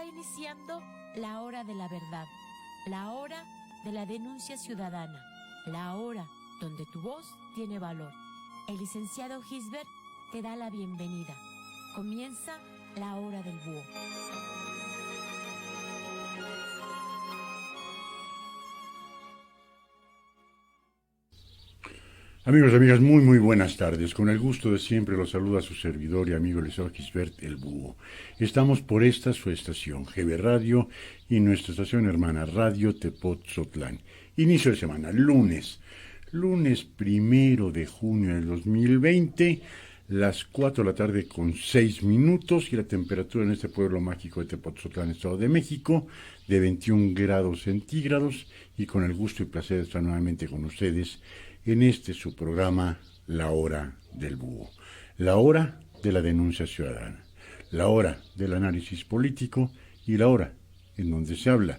iniciando la hora de la verdad, la hora de la denuncia ciudadana, la hora donde tu voz tiene valor. El licenciado Gisbert te da la bienvenida. Comienza la hora del búho. Amigos y amigas, muy buenas tardes. Con el gusto de siempre los saluda su servidor y amigo licenciado Gisbert el Búho. Estamos por esta su estación, GB Radio, y nuestra estación hermana Radio Tepotzotlán. Inicio de semana, lunes 1 de junio del 2020, las 4 de la tarde con 6 minutos, y la temperatura en este pueblo mágico de Tepotzotlán, Estado de México, de 21 grados centígrados, y con el gusto y placer de estar nuevamente con ustedes en su programa, La Hora del Búho, la hora de la denuncia ciudadana, la hora del análisis político y la hora en donde se habla,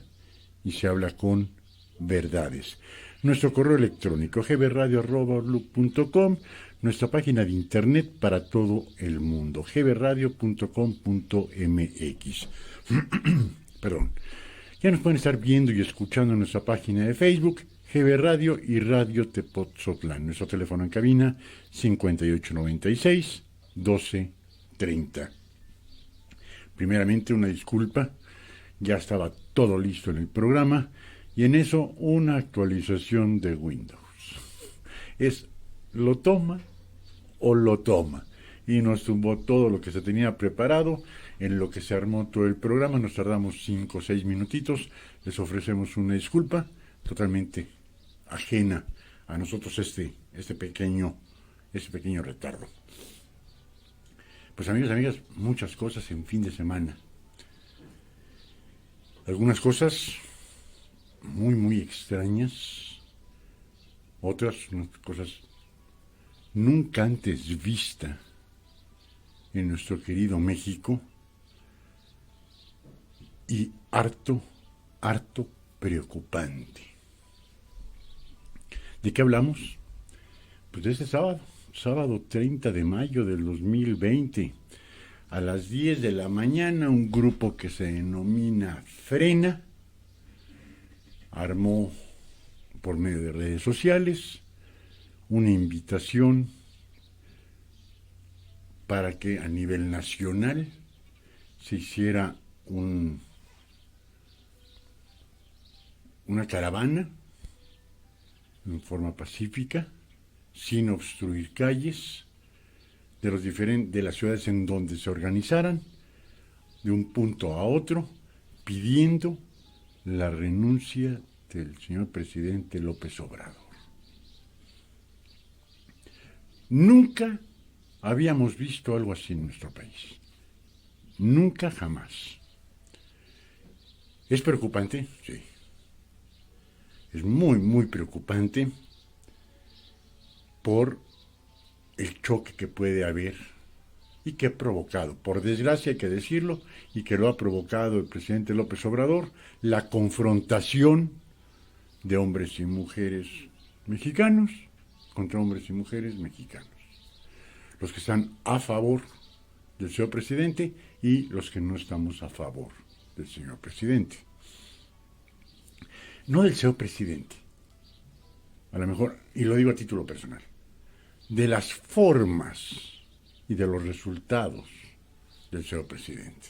y se habla con verdades. Nuestro correo electrónico, gbradio@outlook.com, nuestra página de internet para todo el mundo, gbradio.com.mx. Perdón. Ya nos pueden estar viendo y escuchando en nuestra página de Facebook, GB Radio y Radio Tepotzotlán. Nuestro teléfono en cabina, 5896-1230. Primeramente, una disculpa. Ya estaba todo listo en el programa. Y en eso, una actualización de Windows. Lo toma o lo toma. Y nos tumbó todo lo que se tenía preparado. En lo que se armó todo el programa, nos tardamos 5 o 6 minutitos. Les ofrecemos una disculpa totalmente ajena a nosotros este pequeño retardo. Pues amigos y amigas, muchas cosas en fin de semana. Algunas cosas muy extrañas, otras cosas nunca antes vistas en nuestro querido México, y harto preocupante. ¿De qué hablamos? Pues de este sábado 30 de mayo del 2020, a las 10 de la mañana, un grupo que se denomina Frena armó por medio de redes sociales una invitación para que a nivel nacional se hiciera una caravana en forma pacífica, sin obstruir calles, de las ciudades en donde se organizaran, de un punto a otro, pidiendo la renuncia del señor presidente López Obrador. Nunca habíamos visto algo así en nuestro país. Nunca, jamás. ¿Es preocupante? Sí. Es muy preocupante por el choque que puede haber y que ha provocado, por desgracia hay que decirlo, y que lo ha provocado el presidente López Obrador, la confrontación de hombres y mujeres mexicanos contra hombres y mujeres mexicanos. Los que están a favor del señor presidente y los que no estamos a favor del señor presidente. No del señor presidente, a lo mejor, y lo digo a título personal, de las formas y de los resultados del señor presidente.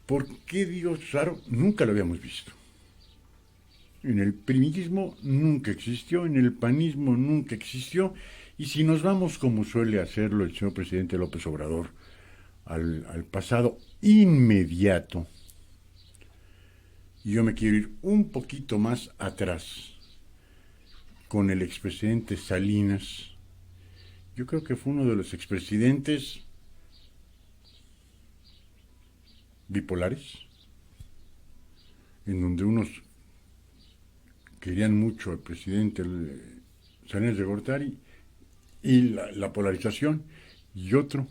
¿Por qué digo raro? Nunca lo habíamos visto. En el primismo nunca existió, en el panismo nunca existió, y si nos vamos, como suele hacerlo el señor presidente López Obrador, al pasado inmediato, y yo me quiero ir un poquito más atrás, con el expresidente Salinas. Yo creo que fue uno de los expresidentes bipolares, en donde unos querían mucho al presidente Salinas de Gortari y la polarización, y otro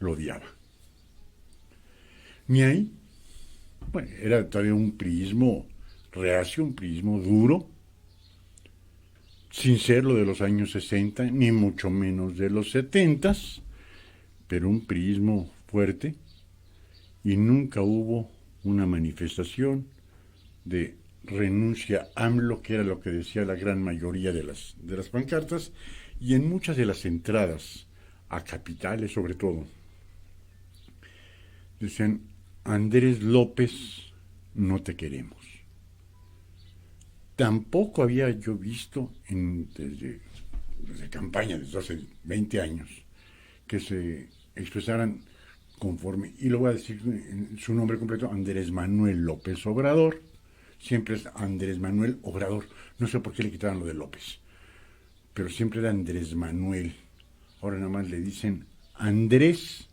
lo odiaba. Ni ahí. Bueno, era todavía un priismo reacio, un priismo duro, sin ser lo de los años 60, ni mucho menos de los 70, pero un priismo fuerte, y nunca hubo una manifestación de renuncia AMLO, que era lo que decía la gran mayoría de las pancartas, y en muchas de las entradas a capitales sobre todo, decían: Andrés López, no te queremos. Tampoco había yo visto desde campaña, desde hace 20 años, que se expresaran conforme, y lo voy a decir en su nombre completo, Andrés Manuel López Obrador. Siempre es Andrés Manuel Obrador. No sé por qué le quitaron lo de López, pero siempre era Andrés Manuel. Ahora nada más le dicen: Andrés,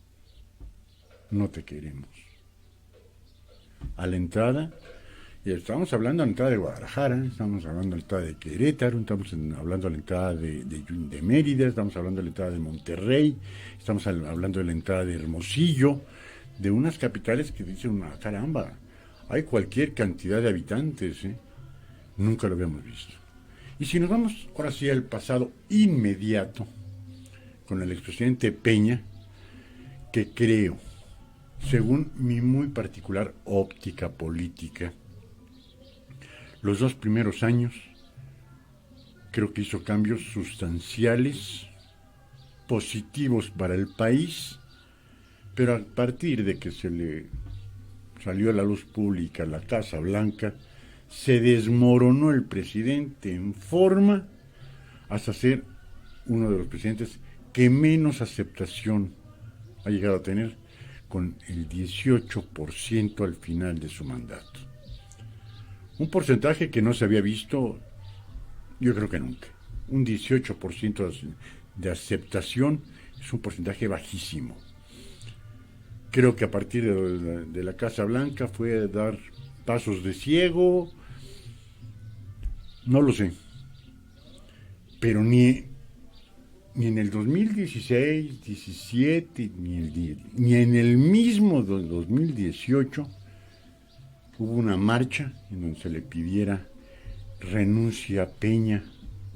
no te queremos. A la entrada, y estamos hablando a la entrada de Guadalajara, estamos hablando a la entrada de Querétaro, estamos hablando a la entrada de Mérida, estamos hablando a la entrada de Monterrey, estamos hablando de la entrada de Hermosillo, de unas capitales que dicen: caramba, hay cualquier cantidad de habitantes, ¿eh? Nunca lo habíamos visto. Y si nos vamos ahora sí al pasado inmediato, con el expresidente Peña, que creo, según mi muy particular óptica política, los 2 primeros años creo que hizo cambios sustanciales, positivos para el país, pero a partir de que se le salió a la luz pública la Casa Blanca, se desmoronó el presidente en forma hasta ser uno de los presidentes que menos aceptación ha llegado a tener, con el 18% al final de su mandato. Un porcentaje que no se había visto, yo creo que nunca. Un 18% de aceptación es un porcentaje bajísimo. Creo que a partir de la Casa Blanca fue dar pasos de ciego, no lo sé. Pero ni en el 2016, 17, ni en el mismo 2018 hubo una marcha en donde se le pidiera renuncia Peña,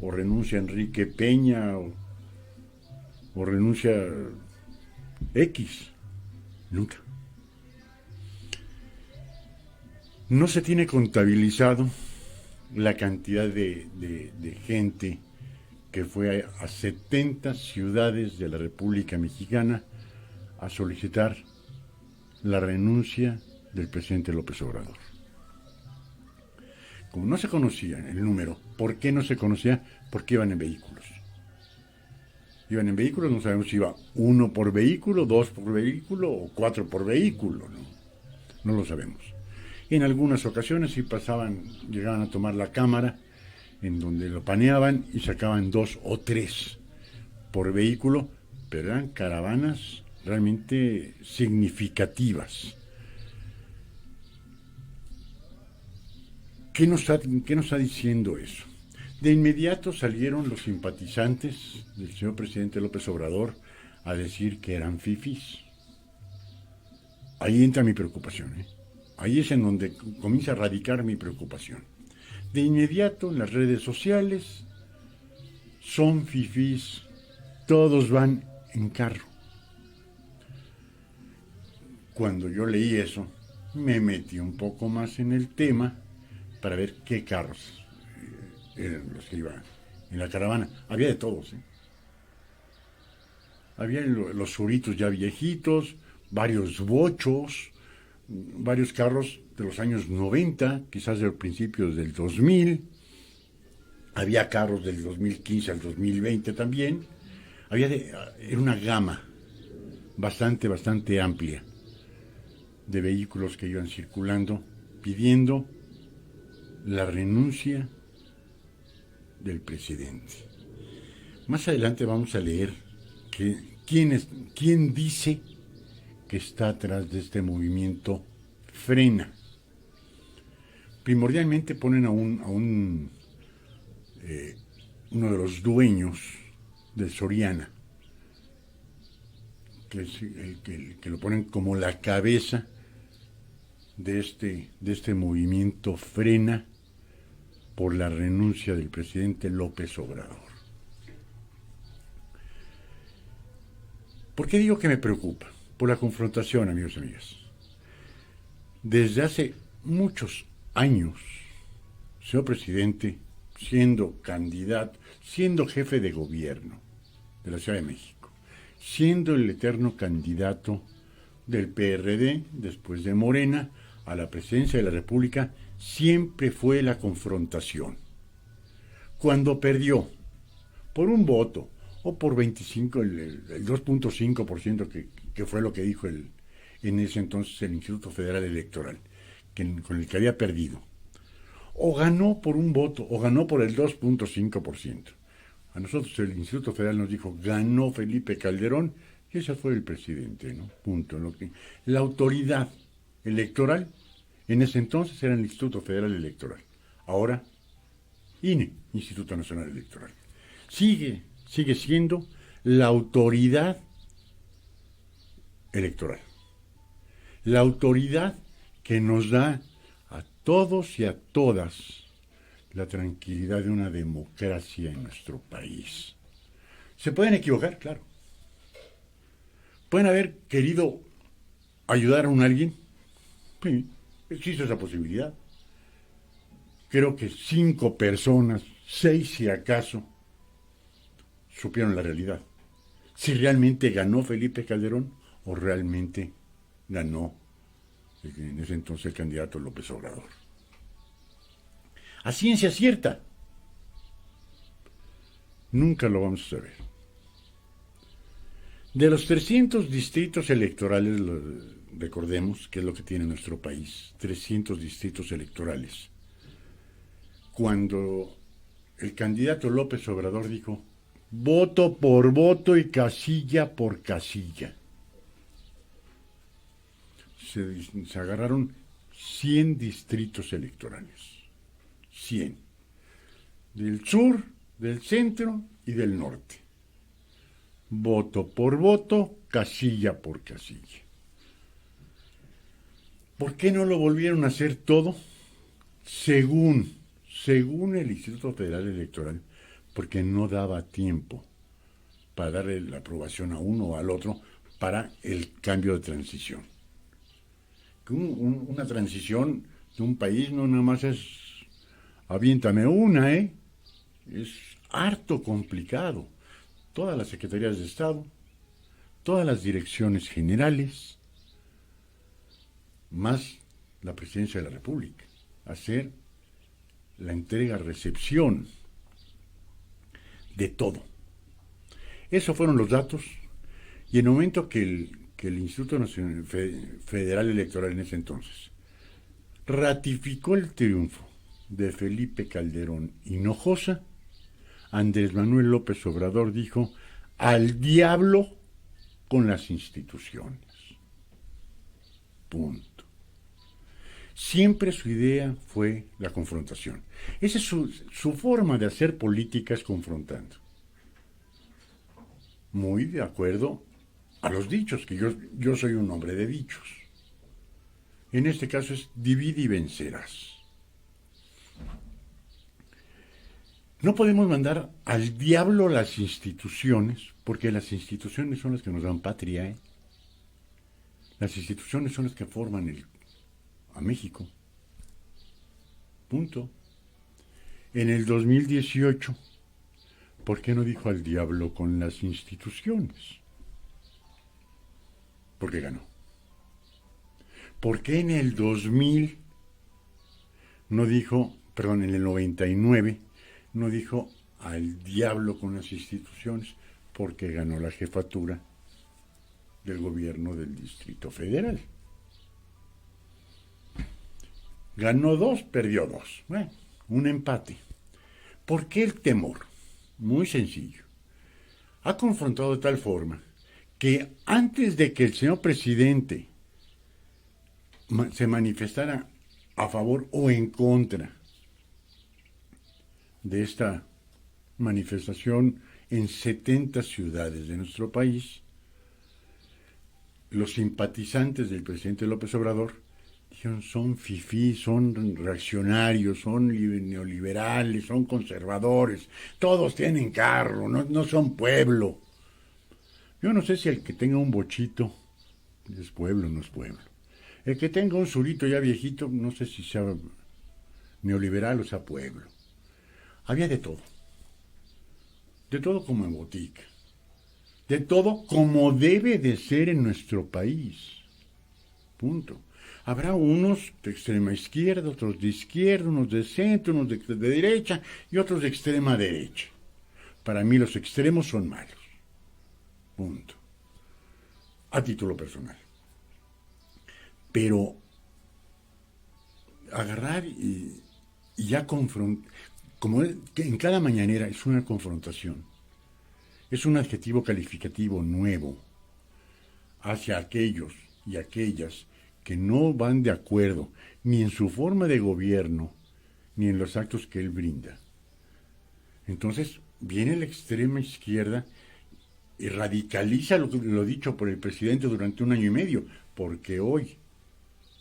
o renuncia Enrique Peña, o renuncia X. Nunca. No se tiene contabilizado la cantidad de gente que fue a 70 ciudades de la República Mexicana a solicitar la renuncia del presidente López Obrador. Como no se conocía el número, ¿por qué no se conocía? Porque iban en vehículos. Iban en vehículos, no sabemos si iba 1 por vehículo, 2 por vehículo o 4 por vehículo, no lo sabemos. En algunas ocasiones sí llegaban a tomar la cámara, en donde lo paneaban y sacaban 2 o 3 por vehículo, pero eran caravanas realmente significativas. ¿Qué nos está diciendo eso? De inmediato salieron los simpatizantes del señor presidente López Obrador a decir que eran fifís. Ahí entra mi preocupación, ¿eh? Ahí es en donde comienza a radicar mi preocupación. De inmediato en las redes sociales son fifís, todos van en carro. Cuando yo leí eso, me metí un poco más en el tema para ver qué carros eran los que iban en la caravana. Había de todos, ¿eh? Había los suritos ya viejitos, varios bochos, varios carros de los años 90, quizás de los principios del 2000. Había carros del 2015 al 2020 también. Era una gama bastante amplia de vehículos que iban circulando pidiendo la renuncia del presidente. Más adelante vamos a leer quién dice que está atrás de este movimiento Frena. Primordialmente ponen a uno de los dueños de Soriana, que es el que lo ponen como la cabeza de este movimiento Frena por la renuncia del presidente López Obrador. ¿Por qué digo que me preocupa? Por la confrontación, amigos y amigas. Desde hace muchos años, señor presidente, siendo candidato, siendo jefe de gobierno de la Ciudad de México, siendo el eterno candidato del PRD, después de Morena, a la presidencia de la República, siempre fue la confrontación. Cuando perdió por un voto o por 25, el 2.5% que fue lo que dijo en ese entonces el Instituto Federal Electoral, con el que había perdido, o ganó por un voto o ganó por el 2.5%. A nosotros el Instituto Federal nos dijo, ganó Felipe Calderón, y ese fue el presidente, ¿no? Punto. La autoridad electoral en ese entonces era el Instituto Federal Electoral. Ahora, INE, Instituto Nacional Electoral. Sigue siendo la autoridad electoral. La autoridad que nos da a todos y a todas la tranquilidad de una democracia en nuestro país. ¿Se pueden equivocar? Claro. ¿Pueden haber querido ayudar a alguien? Sí, existe esa posibilidad. Creo que 5 personas, 6 si acaso, supieron la realidad. Si realmente ganó Felipe Calderón o realmente ganó en ese entonces el candidato López Obrador. A ciencia cierta, nunca lo vamos a saber. De los 300 distritos electorales, recordemos que es lo que tiene nuestro país, 300 distritos electorales. Cuando el candidato López Obrador dijo, voto por voto y casilla por casilla, se agarraron 100 distritos electorales. 100. Del sur, del centro y del norte. Voto por voto, casilla por casilla. ¿Por qué no lo volvieron a hacer todo? Según el Instituto Federal Electoral, porque no daba tiempo para darle la aprobación a uno o al otro para el cambio de transición. Una transición de un país no nada más es aviéntame una, es harto complicado. Todas las secretarías de Estado, todas las direcciones generales, más la presidencia de la República, hacer la entrega-recepción de todo. Esos fueron los datos, y en el momento que el Instituto Nacional Federal Electoral en ese entonces ratificó el triunfo de Felipe Calderón Hinojosa, Andrés Manuel López Obrador dijo, al diablo con las instituciones. Punto. Siempre su idea fue la confrontación. Esa es su forma de hacer políticas confrontando. Muy de acuerdo a los dichos, que yo soy un hombre de dichos. En este caso es divide y vencerás. No podemos mandar al diablo las instituciones, porque las instituciones son las que nos dan patria. Las instituciones son las que forman a México. Punto. En el 2018, ¿por qué no dijo al diablo con las instituciones? Porque ganó. ¿Por qué en el 2000 no dijo, perdón, en el 99, no dijo al diablo con las instituciones? Porque ganó la jefatura del gobierno del Distrito Federal. Ganó 2, perdió 2. Bueno, un empate. ¿Por qué el temor? Muy sencillo. Ha confrontado de tal forma que antes de que el señor presidente se manifestara a favor o en contra de esta manifestación en 70 ciudades de nuestro país, los simpatizantes del presidente López Obrador dijeron, son fifís, son reaccionarios, son neoliberales, son conservadores, todos tienen carro, no son pueblo. Yo no sé si el que tenga un bochito es pueblo o no es pueblo, El que tenga un surito ya viejito, no sé si sea neoliberal o sea pueblo. Había de todo como en botica, de todo como debe de ser en nuestro país. Punto. Habrá unos de extrema izquierda, otros de izquierda, unos de centro, unos de derecha y otros de extrema derecha. Para mí los extremos son malos. Punto. A título personal. Pero agarrar y ya confrontar, como que en cada mañanera es una confrontación, es un adjetivo calificativo nuevo hacia aquellos y aquellas que no van de acuerdo ni en su forma de gobierno ni en los actos que él brinda. Entonces viene la extrema izquierda y radicaliza lo dicho por el presidente durante 1 año y medio, porque hoy,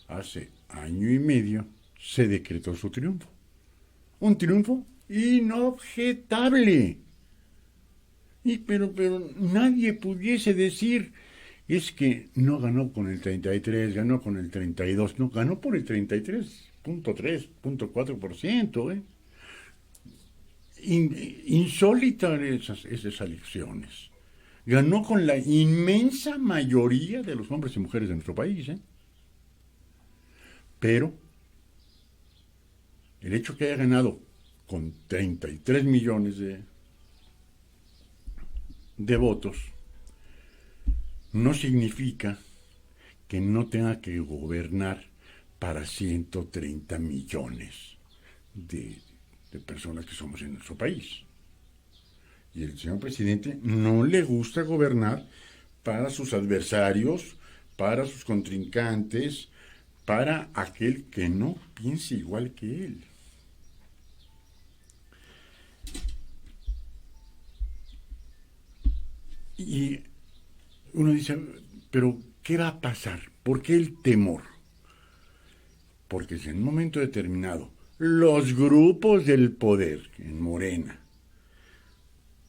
hace 1 año y medio, se decretó su triunfo. Un triunfo inobjetable. Pero nadie pudiese decir, es que no ganó con el 33, ganó con el 32, no, ganó por el 33.3, 4%. Insólitas esas elecciones. Ganó con la inmensa mayoría de los hombres y mujeres de nuestro país. Pero el hecho que haya ganado con 33 millones de votos no significa que no tenga que gobernar para 130 millones de personas que somos en nuestro país. Y el señor presidente no le gusta gobernar para sus adversarios, para sus contrincantes, para aquel que no piense igual que él. Y uno dice, pero ¿qué va a pasar? ¿Por qué el temor? Porque si en un momento determinado los grupos del poder en Morena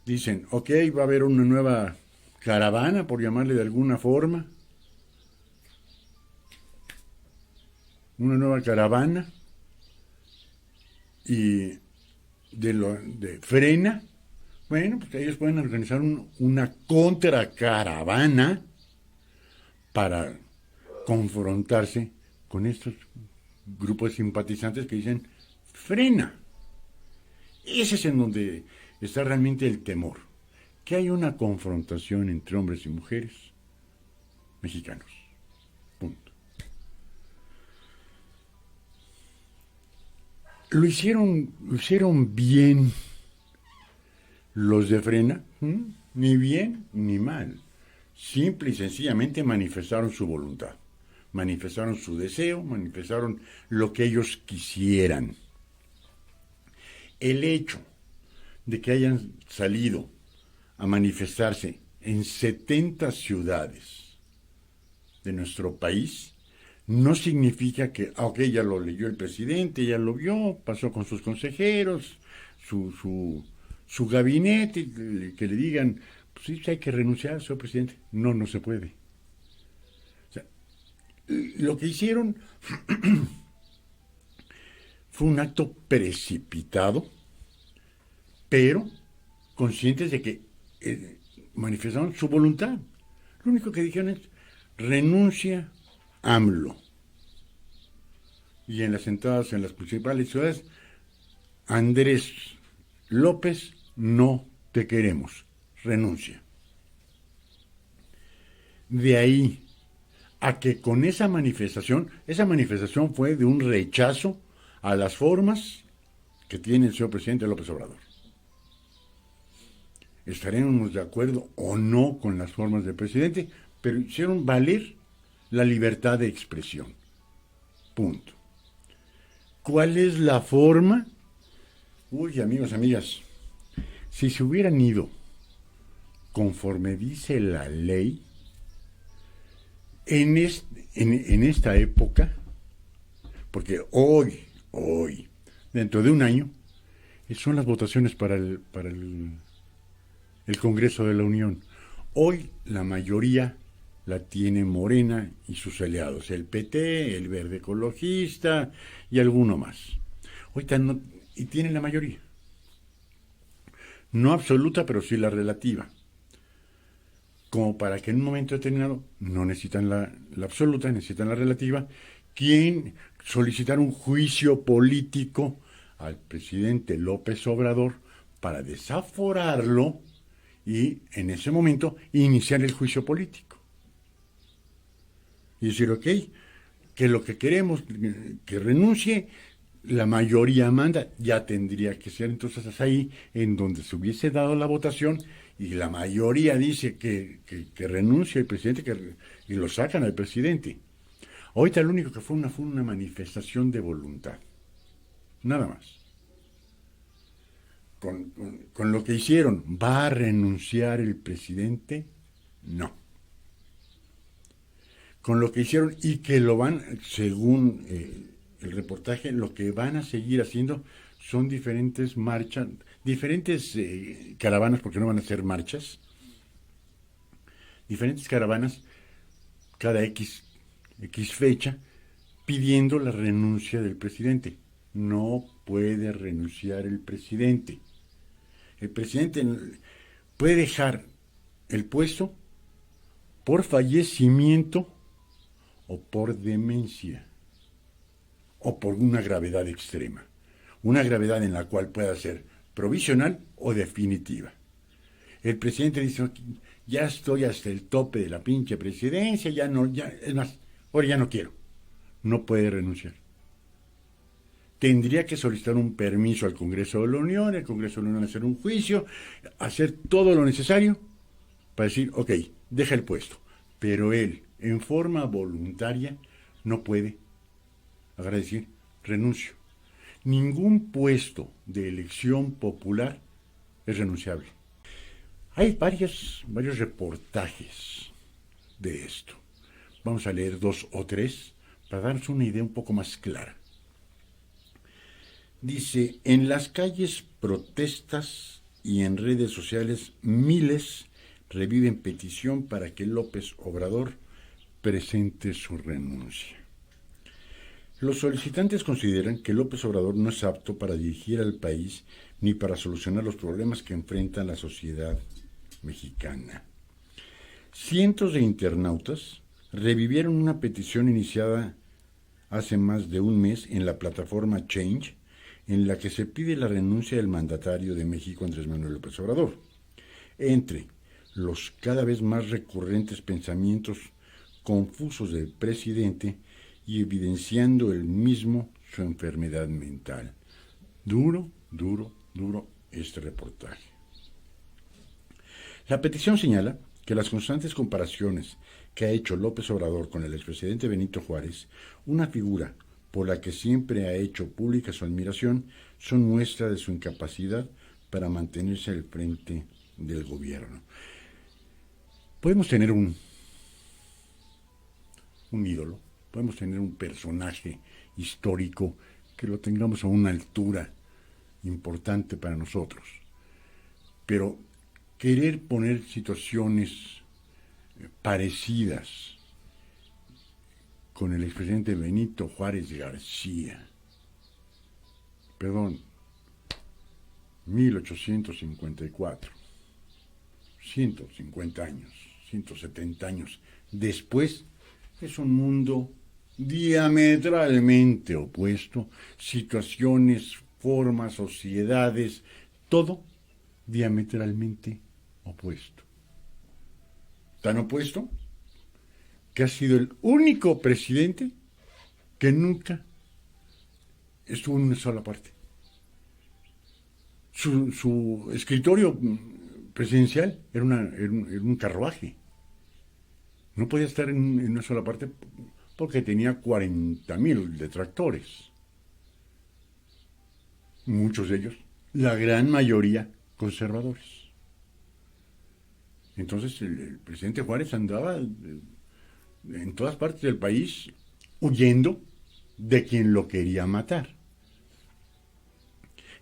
dicen, ok, va a haber una nueva caravana, por llamarle de alguna forma, una nueva caravana, y de frena, bueno, pues ellos pueden organizar una contracaravana para confrontarse con estos grupos de simpatizantes que dicen, frena. Ese es en donde está realmente el temor, que hay una confrontación entre hombres y mujeres mexicanos. Punto. Lo hicieron bien los de frena, ni bien ni mal. Simple y sencillamente manifestaron su voluntad, manifestaron su deseo, manifestaron lo que ellos quisieran. El hecho de que hayan salido a manifestarse en 70 ciudades de nuestro país no significa que, ok, ya lo leyó el presidente, ya lo vio, pasó con sus consejeros, su gabinete, que le digan, pues sí, hay que renunciar, señor presidente. No, no se puede. O sea, lo que hicieron fue un acto precipitado, pero conscientes de que manifestaron su voluntad. Lo único que dijeron es, renuncia AMLO. Y en las entradas en las principales ciudades, Andrés López, no te queremos, renuncia. De ahí a que con esa manifestación fue de un rechazo a las formas que tiene el señor presidente López Obrador. Estaremos de acuerdo o no con las formas del presidente, pero hicieron valer la libertad de expresión. Punto. ¿Cuál es la forma? Uy, amigos, amigas, si se hubieran ido conforme dice la ley, en esta época, porque hoy, dentro de 1 año, son las votaciones para el Congreso de la Unión. Hoy la mayoría la tiene Morena y sus aliados, el PT, el Verde Ecologista y alguno más. Ahorita no, y tienen la mayoría. No absoluta, pero sí la relativa. Como para que en un momento determinado no necesitan la absoluta, necesitan la relativa, quien solicitar un juicio político al presidente López Obrador para desaforarlo y en ese momento iniciar el juicio político. Y decir, ok, que lo que queremos, que renuncie, la mayoría manda, ya tendría que ser entonces ahí en donde se hubiese dado la votación y la mayoría dice que renuncia el presidente y lo sacan al presidente. Ahorita lo único que fue una manifestación de voluntad, nada más. Con lo que hicieron, ¿va a renunciar el presidente? No. Con lo que hicieron y que lo van, según el reportaje, lo que van a seguir haciendo son diferentes marchas, diferentes caravanas, porque no van a ser marchas, diferentes caravanas cada X fecha pidiendo la renuncia del presidente. No puede renunciar el presidente. El presidente puede dejar el puesto por fallecimiento o por demencia o por una gravedad extrema. Una gravedad en la cual pueda ser provisional o definitiva. El presidente dice, ya estoy hasta el tope de la pinche presidencia, ya no, ya, es más, ahora ya no quiero. No puede renunciar. Tendría que solicitar un permiso al Congreso de la Unión, el Congreso de la Unión hacer un juicio, hacer todo lo necesario para decir, ok, deja el puesto. Pero él, en forma voluntaria, no puede decir, renuncio. Ningún puesto de elección popular es renunciable. Hay varios reportajes de esto. Vamos a leer 2 o 3 para darnos una idea un poco más clara. Dice, en las calles protestas y en redes sociales miles reviven petición para que López Obrador presente su renuncia. Los solicitantes consideran que López Obrador no es apto para dirigir al país ni para solucionar los problemas que enfrenta la sociedad mexicana. Cientos de internautas revivieron una petición iniciada hace más de un mes en la plataforma Change, en la que se pide la renuncia del mandatario de México, Andrés Manuel López Obrador. Entre los cada vez más recurrentes pensamientos confusos del presidente y evidenciando el mismo su enfermedad mental. Duro este reportaje. La petición señala que las constantes comparaciones que ha hecho López Obrador con el expresidente Benito Juárez, una figura por la que siempre ha hecho pública su admiración, son muestra de su incapacidad para mantenerse al frente del gobierno. Podemos tener un ídolo, podemos tener un personaje histórico que lo tengamos a una altura importante para nosotros, pero querer poner situaciones parecidas con el expresidente Benito Juárez García, 1854, 150 años, 170 años después, es un mundo diametralmente opuesto, situaciones, formas, sociedades, todo diametralmente opuesto. Tan opuesto que ha sido el único presidente que nunca estuvo en una sola parte. Su escritorio presidencial era un carruaje. No podía estar en una sola parte porque tenía 40,000 detractores. Muchos de ellos, la gran mayoría, conservadores. Entonces el presidente Juárez andaba en todas partes del país huyendo de quien lo quería matar.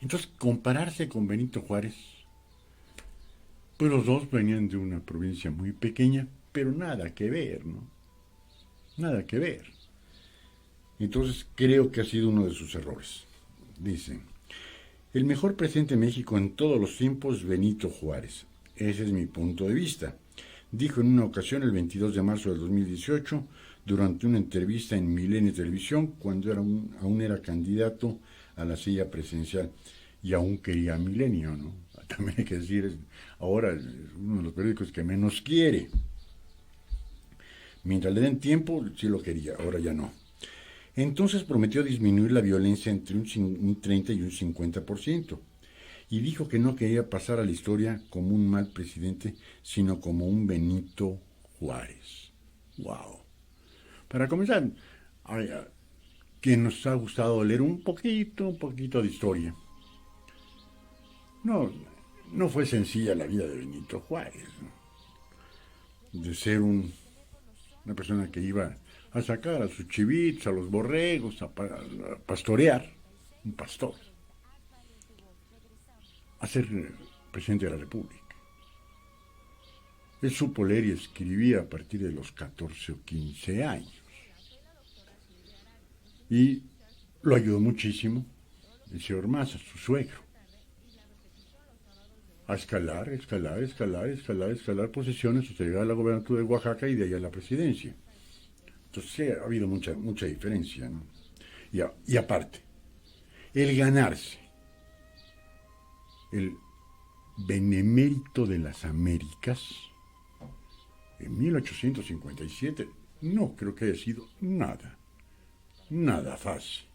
Entonces, compararse con Benito Juárez, pues los dos venían de una provincia muy pequeña, pero nada que ver, ¿no? Nada que ver. Entonces creo que ha sido uno de sus errores. Dice, el mejor presidente de México en todos los tiempos, Benito Juárez. Ese es mi punto de vista. Dijo en una ocasión el 22 de marzo del 2018, durante una entrevista en Milenio Televisión, cuando aún era candidato a la silla presidencial y aún quería Milenio, ¿no? También hay que decir, ahora es uno de los periódicos que menos quiere. Mientras le den tiempo, sí lo quería, ahora ya no. Entonces prometió disminuir la violencia entre un 30 y un 50%. Y dijo que no quería pasar a la historia como un mal presidente, sino como un Benito Juárez. ¡Wow! Para comenzar, que nos ha gustado leer un poquito de historia. No fue sencilla la vida de Benito Juárez, ¿no? De ser una persona que iba a sacar a sus chivitos, a los borregos, a pastorear, un pastor, a ser presidente de la República. Él supo leer y escribir a partir de los 14 o 15 años. Y lo ayudó muchísimo el señor Maza, su suegro, a escalar posiciones hasta llegar a la gobernatura de Oaxaca y de ahí a la presidencia. Entonces sí, ha habido mucha diferencia, ¿no? Y aparte, el ganarse el benemérito de las Américas en 1857 no creo que haya sido nada fácil.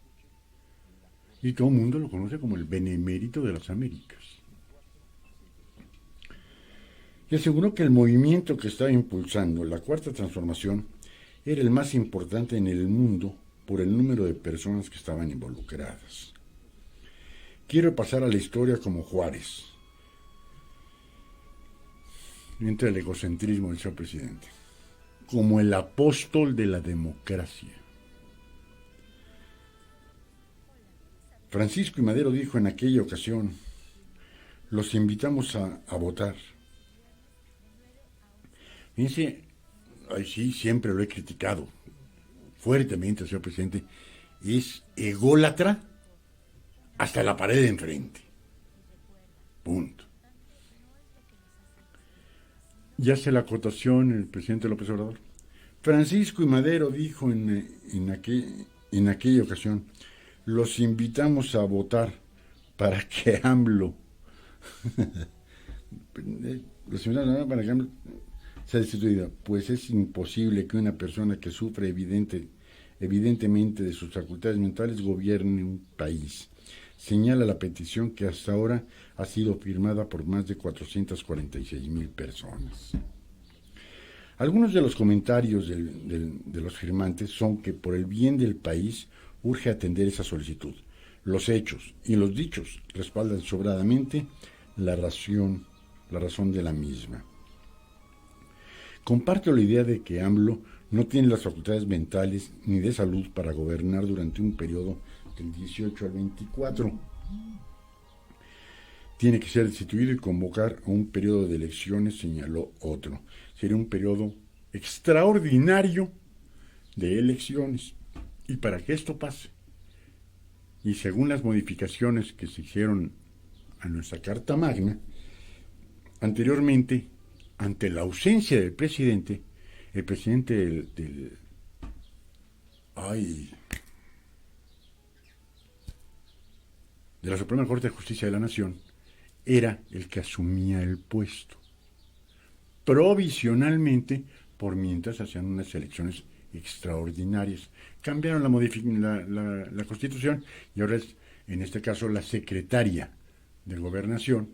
Y todo el mundo lo conoce como el benemérito de las Américas. Y aseguró que el movimiento que estaba impulsando la Cuarta Transformación era el más importante en el mundo por el número de personas que estaban involucradas. Quiero pasar a la historia como Juárez. Entra el egocentrismo del señor presidente. Como el apóstol de la democracia. Francisco y Madero dijo en aquella ocasión, los invitamos a votar. Fíjense, sí, siempre lo he criticado fuertemente al señor presidente, es ególatra hasta la pared de enfrente. Punto. Ya hace la acotación el presidente López Obrador. Francisco y Madero dijo en aquella ocasión, los invitamos a votar para que AMLO los invitamos a votar para que AMLO sea destituida, pues es imposible que una persona que sufre evidentemente de sus facultades mentales gobierne un país. Señala la petición que hasta ahora ha sido firmada por más de 446,000 personas. Algunos de los comentarios de los firmantes son que por el bien del país urge atender esa solicitud. Los hechos y los dichos respaldan sobradamente la razón de la misma. Comparto la idea de que AMLO no tiene las facultades mentales ni de salud para gobernar durante un periodo del 18 al 24. Tiene que ser destituido y convocar a un periodo de elecciones, señaló otro. Sería un periodo extraordinario de elecciones. Y para que esto pase, y según las modificaciones que se hicieron a nuestra Carta Magna, anteriormente, ante la ausencia del presidente, el presidente de la Suprema Corte de Justicia de la Nación era el que asumía el puesto, provisionalmente, por mientras hacían unas elecciones extraordinarias. Cambiaron la Constitución y ahora es, en este caso, la secretaria de Gobernación,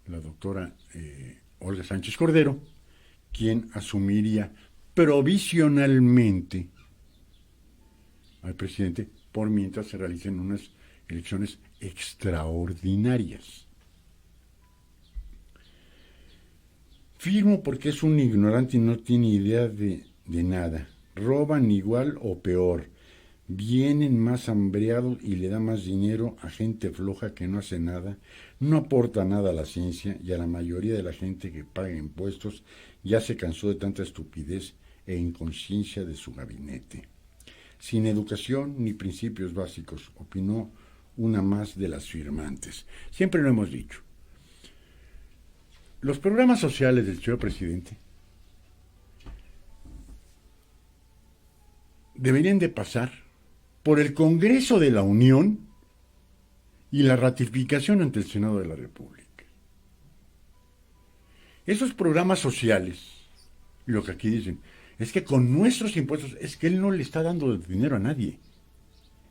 la doctora Olga Sánchez Cordero, quien asumiría provisionalmente al presidente por mientras se realicen unas elecciones extraordinarias. Firmo porque es un ignorante y no tiene idea de nada. Roban igual o peor. vienen más hambreados y le da más dinero a gente floja que no hace nada, no aporta nada a la ciencia y a la mayoría de la gente que paga impuestos ya se cansó de tanta estupidez e inconsciencia de su gabinete. Sin educación ni principios básicos, opinó una más de las firmantes. Siempre lo hemos dicho. Los programas sociales del señor presidente deberían de pasar por el Congreso de la Unión y la ratificación ante el Senado de la República. Esos programas sociales, lo que aquí dicen, es que con nuestros impuestos, es que él no le está dando dinero a nadie.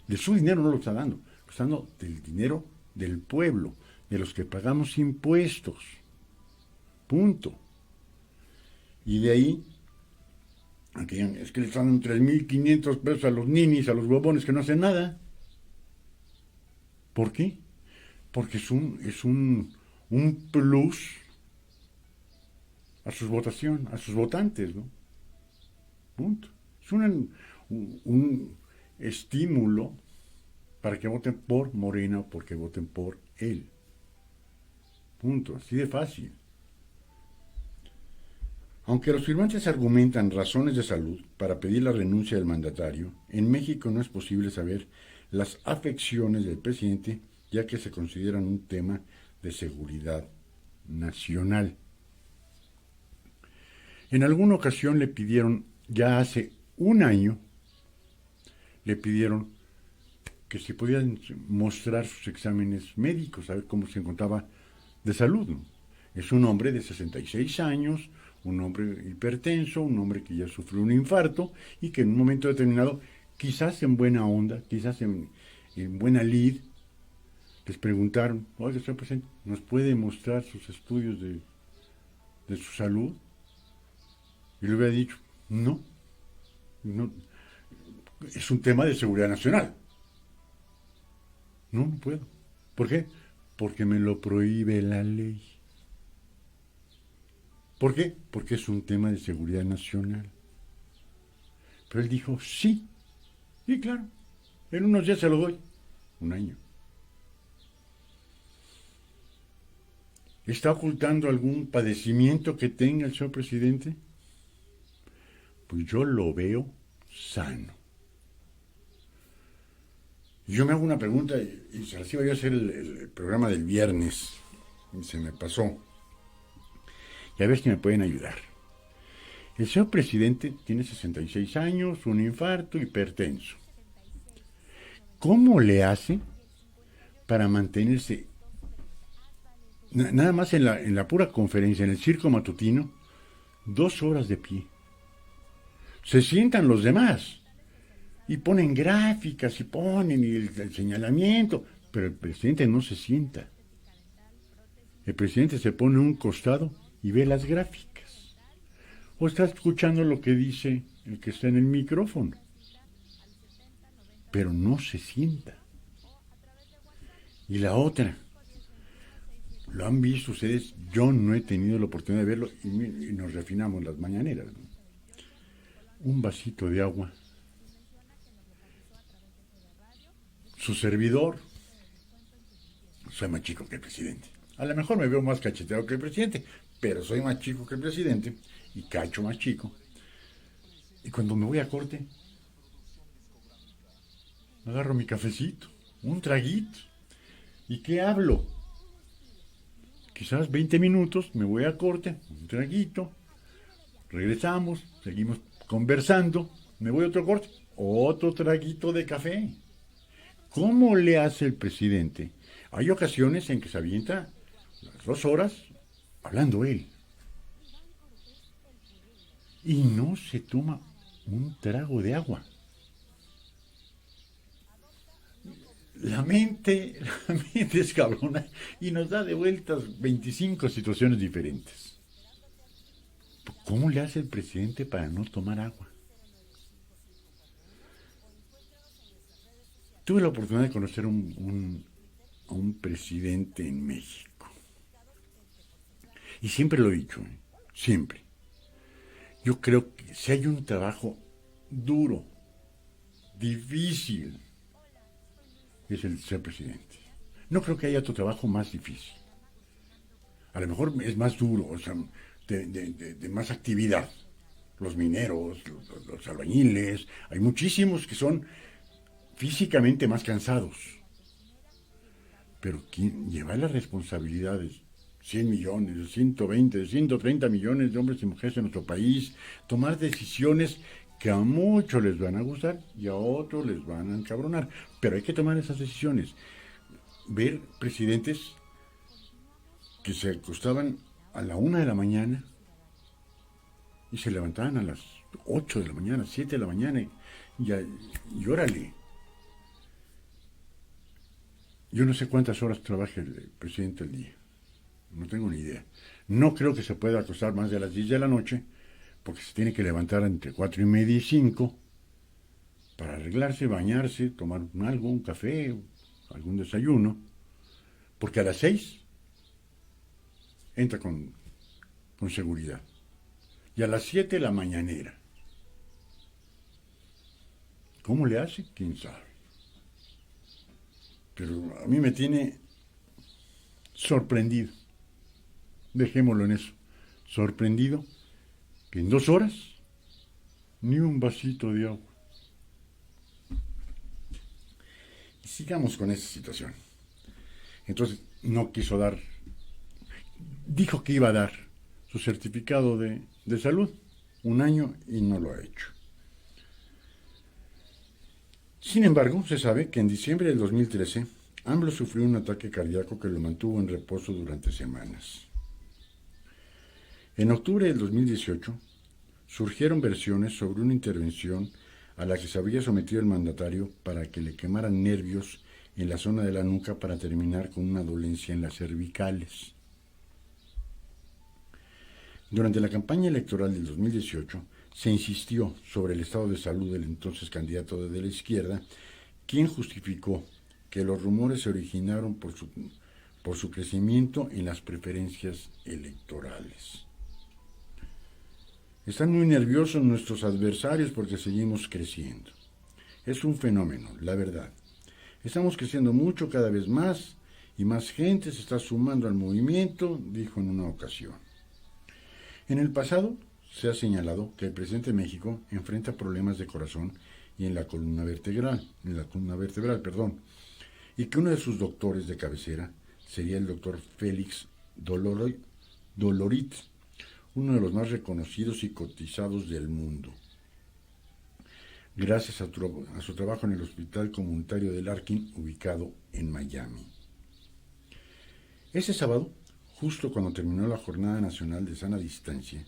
De su dinero no lo está dando, lo está dando del dinero del pueblo, de los que pagamos impuestos. Punto. Y de ahí, es que le están dando 3,500 pesos a los ninis, a los huevones que no hacen nada. ¿Por qué? Porque es un plus a sus votación, a sus votantes, ¿no? Punto. Es un estímulo para que voten por Morena o porque voten por él. Punto. Así de fácil. Aunque los firmantes argumentan razones de salud para pedir la renuncia del mandatario, en México no es posible saber las afecciones del presidente, ya que se consideran un tema de seguridad nacional. En alguna ocasión le pidieron, ya hace un año, le pidieron que se podían mostrar sus exámenes médicos, a ver cómo se encontraba de salud, ¿no? Es un hombre de 66 años, un hombre hipertenso, un hombre que ya sufrió un infarto y que en un momento determinado, quizás en buena onda, quizás en buena lid, les preguntaron, oiga, señor presidente, ¿nos puede mostrar sus estudios de su salud? Y le hubiera dicho, no, es un tema de seguridad nacional. No puedo. ¿Por qué? Porque me lo prohíbe la ley. ¿Por qué? Porque es un tema de seguridad nacional. Pero él dijo, sí. Y claro, en unos días se lo doy. Un año. ¿Está ocultando algún padecimiento que tenga el señor presidente? Pues yo lo veo sano. Yo me hago una pregunta y se las iba yo a hacer el programa del viernes y se me pasó. Y a ver si me pueden ayudar. El señor presidente tiene 66 años, un infarto, hipertenso. ¿Cómo le hace para mantenerse, nada más en la pura conferencia, en el circo matutino, 2 horas de pie? Se sientan los demás y ponen gráficas y ponen el señalamiento, pero el presidente no se sienta. El presidente se pone a un costado y ve las gráficas. O está escuchando lo que dice el que está en el micrófono. Pero no se sienta. Y la otra, lo han visto ustedes, yo no he tenido la oportunidad de verlo y nos refinamos las mañaneras, ¿no? Un vasito de agua. Su servidor, soy más chico que el presidente. A lo mejor me veo más cacheteado que el presidente, pero soy más chico que el presidente y cacho más chico. Y cuando me voy a corte, agarro mi cafecito, un traguito. ¿Y qué hablo? Quizás 20 minutos, me voy a corte, un traguito, regresamos, seguimos conversando, me voy a otro corte, otro traguito de café. ¿Cómo le hace el presidente? Hay ocasiones en que se avienta las 2 horas hablando él. Y no se toma un trago de agua. La mente es cabrona y nos da de vueltas 25 situaciones diferentes. ¿Cómo le hace el presidente para no tomar agua? Tuve la oportunidad de conocer a un presidente en México. Y siempre lo he dicho, siempre. Yo creo que si hay un trabajo duro, difícil es el ser presidente. No creo que haya otro trabajo más difícil. A lo mejor es más duro, o sea, de más actividad. Los mineros, los albañiles, hay muchísimos que son físicamente más cansados. Pero ¿quién lleva las responsabilidades? 100 millones, de 120, de 130 millones de hombres y mujeres en nuestro país, tomar decisiones que a muchos les van a gustar y a otros les van a encabronar. Pero hay que tomar esas decisiones. Ver presidentes que se acostaban a la 1 de la mañana y se levantaban a las 8 de la mañana, 7 de la mañana y órale. Yo no sé cuántas horas trabaja el presidente al día. No tengo ni idea. No creo que se pueda acostar más de las 10 de la noche, porque se tiene que levantar entre 4 y media y 5 para arreglarse, bañarse, tomar algo, un café, algún desayuno, porque a las 6 entra con seguridad. Y a las 7 la mañanera. ¿Cómo le hace? ¿Quién sabe? Pero a mí me tiene sorprendido. Dejémoslo en eso. Sorprendido que en 2 horas ni un vasito de agua. Y sigamos con esa situación. Entonces no quiso dar, dijo que iba a dar su certificado de salud 1 año y no lo ha hecho. Sin embargo, se sabe que en diciembre del 2013, AMLO sufrió un ataque cardíaco que lo mantuvo en reposo durante semanas. En octubre del 2018, surgieron versiones sobre una intervención a la que se había sometido el mandatario para que le quemaran nervios en la zona de la nuca para terminar con una dolencia en las cervicales. Durante la campaña electoral del 2018, se insistió sobre el estado de salud del entonces candidato de la izquierda, quien justificó que los rumores se originaron por su crecimiento en las preferencias electorales. Están muy nerviosos nuestros adversarios porque seguimos creciendo. Es un fenómeno, la verdad. Estamos creciendo mucho, cada vez más, y más gente se está sumando al movimiento, dijo en una ocasión. En el pasado se ha señalado que el presidente de México enfrenta problemas de corazón y en la columna vertebral, y que uno de sus doctores de cabecera sería el doctor Félix Dolorit, uno de los más reconocidos y cotizados del mundo. Gracias a su trabajo en el Hospital Comunitario de Larkin, ubicado en Miami. Ese sábado, justo cuando terminó la Jornada Nacional de Sana Distancia,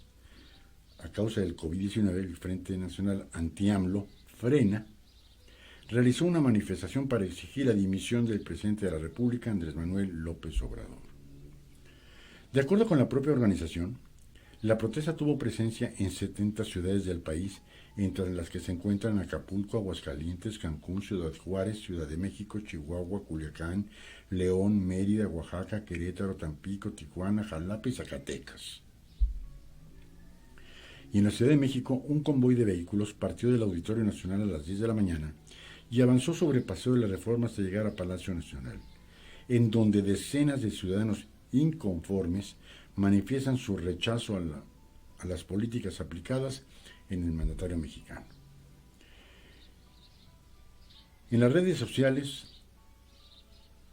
a causa del COVID-19, el Frente Nacional Anti-AMLO, Frena, realizó una manifestación para exigir la dimisión del presidente de la República, Andrés Manuel López Obrador. De acuerdo con la propia organización, la protesta tuvo presencia en 70 ciudades del país, entre las que se encuentran Acapulco, Aguascalientes, Cancún, Ciudad Juárez, Ciudad de México, Chihuahua, Culiacán, León, Mérida, Oaxaca, Querétaro, Tampico, Tijuana, Jalapa y Zacatecas. Y en la Ciudad de México, un convoy de vehículos partió del Auditorio Nacional a las 10 de la mañana y avanzó sobre Paseo de la Reforma hasta llegar a Palacio Nacional, en donde decenas de ciudadanos inconformes manifiestan su rechazo a las políticas aplicadas en el mandatario mexicano. En las redes sociales,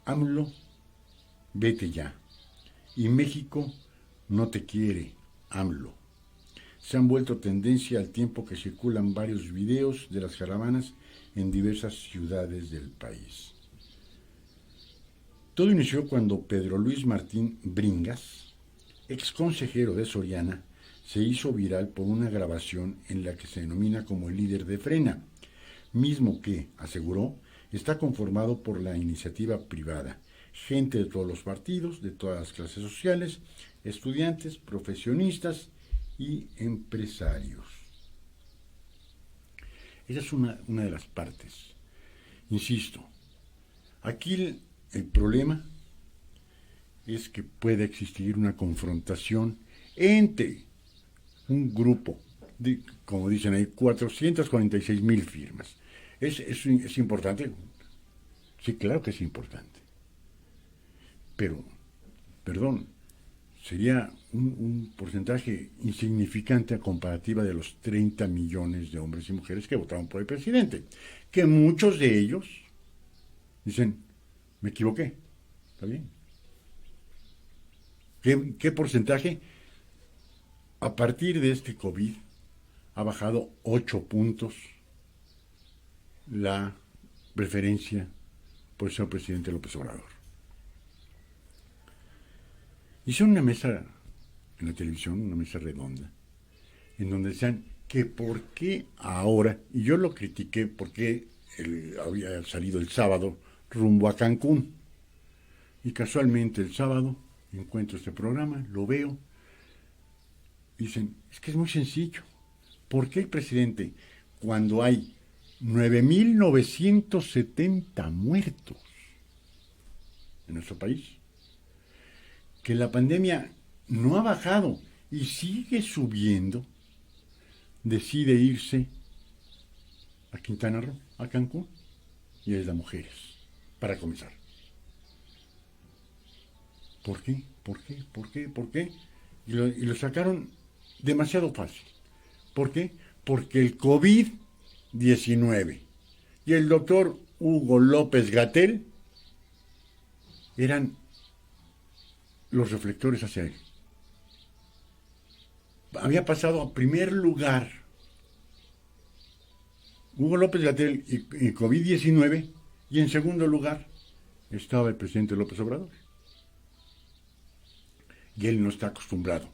AMLO, vete ya, y México no te quiere, AMLO. Se han vuelto tendencia al tiempo que circulan varios videos de las caravanas en diversas ciudades del país. Todo inició cuando Pedro Luis Martín Bringas, ex consejero de Soriana, se hizo viral por una grabación en la que se denomina como el líder de Frena, mismo que, aseguró, está conformado por la iniciativa privada, gente de todos los partidos, de todas las clases sociales, estudiantes, profesionistas y empresarios. Esa es una de las partes. Insisto, aquí el problema es que puede existir una confrontación entre un grupo, como dicen ahí, 446,000 firmas, Es importante. Sí, claro que es importante. Pero, perdón, sería un porcentaje insignificante a comparativa de los 30 millones de hombres y mujeres que votaron por el presidente. Que muchos de ellos dicen, me equivoqué. ¿Está bien? ¿Qué porcentaje? A partir de este COVID ha bajado 8 puntos la preferencia por el señor presidente López Obrador. Hicieron una mesa en la televisión, una mesa redonda, en donde decían que por qué ahora, y yo lo critiqué porque él había salido el sábado rumbo a Cancún, y casualmente el sábado encuentro este programa, lo veo, y dicen, es que es muy sencillo, ¿por qué el presidente, cuando hay 9.970 muertos en nuestro país, que la pandemia no ha bajado y sigue subiendo, decide irse a Quintana Roo, a Cancún, y es de mujeres, para comenzar? ¿Por qué? ¿Por qué? ¿Por qué? ¿Por qué? Y lo sacaron demasiado fácil. ¿Por qué? Porque el COVID-19 y el doctor Hugo López-Gatell eran los reflectores hacia él. Había pasado a primer lugar Hugo López-Gatell y COVID-19, y en segundo lugar estaba el presidente López Obrador. Y él no está acostumbrado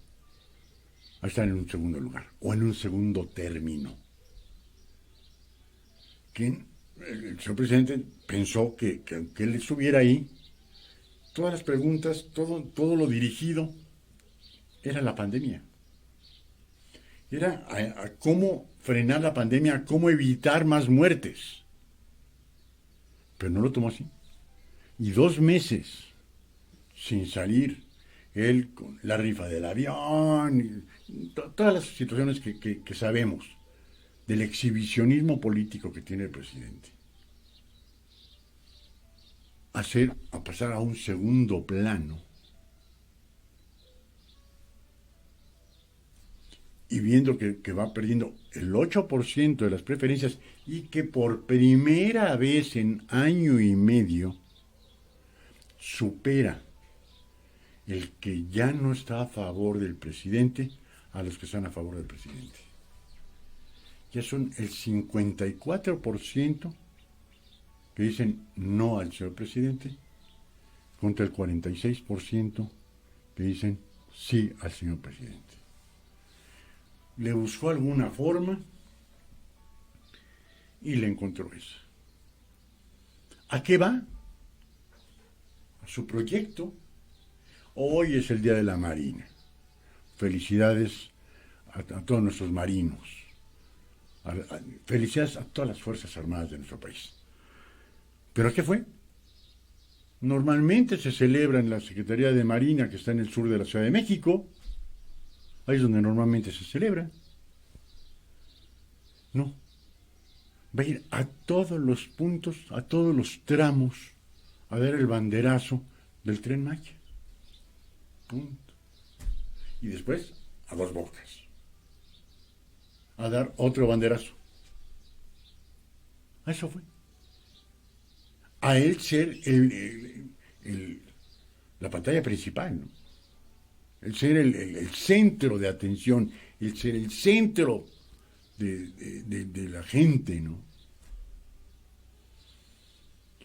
a estar en un segundo lugar o en un segundo término. El señor presidente pensó que aunque él estuviera ahí, todas las preguntas, todo lo dirigido era la pandemia. Era a cómo frenar la pandemia, a cómo evitar más muertes. Pero no lo tomó así. Y 2 meses sin salir, él con la rifa del avión, todas las situaciones que sabemos del exhibicionismo político que tiene el presidente, a pasar a un segundo plano, y viendo que va perdiendo el 8% de las preferencias y que por primera vez en año y medio supera el que ya no está a favor del presidente a los que están a favor del presidente. Ya son el 54% que dicen no al señor presidente contra el 46% que dicen sí al señor presidente. Le buscó alguna forma y le encontró esa. ¿A qué va? A su proyecto. Hoy es el Día de la Marina. Felicidades a todos nuestros marinos. Felicidades a todas las Fuerzas Armadas de nuestro país. ¿Pero a qué fue? Normalmente se celebra en la Secretaría de Marina, que está en el sur de la Ciudad de México. Ahí es donde normalmente se celebra. No. Va a ir a todos los puntos, a todos los tramos, a dar el banderazo del Tren Maya. Punto. Y después a Dos Bocas a dar otro banderazo. A eso fue. A él ser la pantalla principal, ¿no? El ser el centro de atención, el ser el centro de la gente, ¿no?